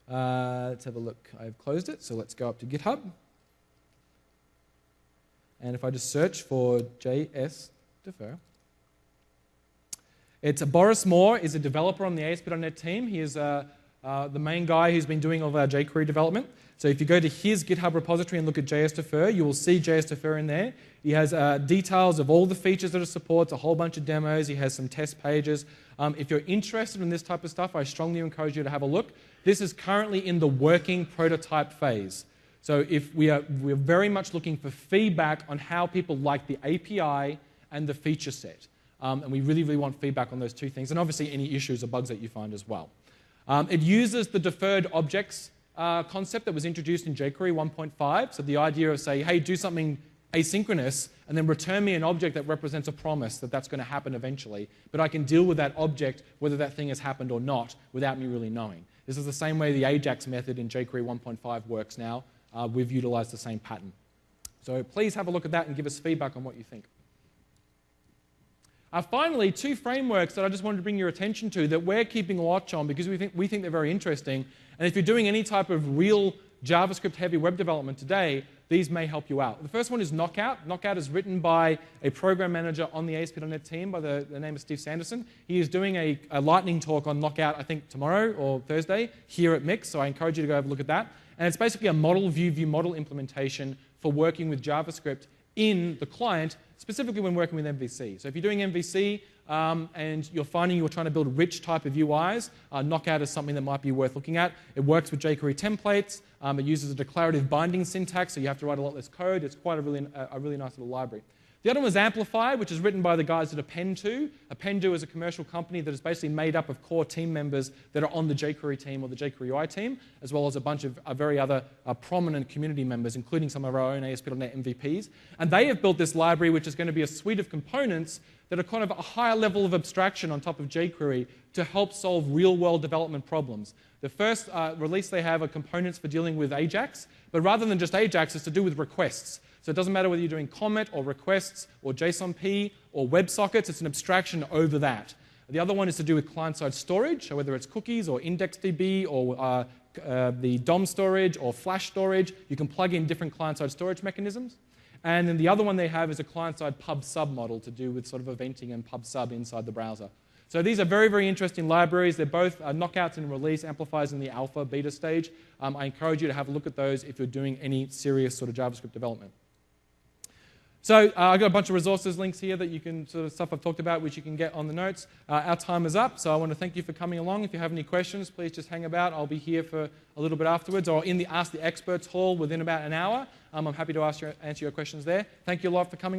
Let's have a look. I've closed it, so let's go up to GitHub. And if I just search for JS Defer, Boris Moore is a developer on the ASP.NET team. He is the main guy who's been doing all of our jQuery development. So if you go to his GitHub repository and look at JS Defer, you will see JS Defer in there. He has details of all the features that it supports, a whole bunch of demos. He has some test pages. If you're interested in this type of stuff, I strongly encourage you to have a look. This is currently in the working prototype phase. So if we're very much looking for feedback on how people like the API and the feature set. And we really, really want feedback on those two things. And obviously any issues or bugs that you find as well. It uses the deferred objects concept that was introduced in jQuery 1.5. So the idea of say, hey, do something asynchronous and then return me an object that represents a promise that that's going to happen eventually. But I can deal with that object, whether that thing has happened or not, without me really knowing. This is the same way the AJAX method in jQuery 1.5 works now. We've utilized the same pattern. So please have a look at that and give us feedback on what you think. Finally, two frameworks that I just wanted to bring your attention to that we're keeping a watch on because we think they're very interesting. And if you're doing any type of real JavaScript-heavy web development today, these may help you out. The first one is Knockout. Knockout is written by a program manager on the ASP.NET team by the name of Steve Sanderson. He is doing a lightning talk on Knockout, I think, tomorrow or Thursday here at MIX, so I encourage you to go have a look at that. And it's basically a model view model implementation for working with JavaScript in the client specifically when working with MVC. So if you're doing MVC and you're finding you're trying to build rich type of UIs, Knockout is something that might be worth looking at. It works with jQuery templates. It uses a declarative binding syntax, so you have to write a lot less code. It's quite a really nice little library. The other one was Amplify, which is written by the guys at Append2. Append2 is a commercial company that is basically made up of core team members that are on the jQuery team or the jQuery UI team, as well as a bunch of very other prominent community members, including some of our own ASP.NET MVPs. And they have built this library, which is going to be a suite of components that are kind of a higher level of abstraction on top of jQuery to help solve real-world development problems. The first release they have are components for dealing with AJAX, but rather than just AJAX, it's to do with requests. So it doesn't matter whether you're doing comment or requests or JSONP or WebSockets, it's an abstraction over that. The other one is to do with client-side storage, so whether it's cookies or IndexedDB or the DOM storage or flash storage, you can plug in different client-side storage mechanisms. And then the other one they have is a client-side pub-sub model to do with sort of eventing and pub-sub inside the browser. So these are very, very interesting libraries. They're both knockouts in release, amplifiers in the alpha, beta stage. I encourage you to have a look at those if you're doing any serious sort of JavaScript development. So I've got a bunch of resources links here that you can, sort of stuff I've talked about, which you can get on the notes. Our time is up, so I want to thank you for coming along. If you have any questions, please just hang about. I'll be here for a little bit afterwards, or in the Ask the Experts hall within about an hour. I'm happy to answer your questions there. Thank you a lot for coming along.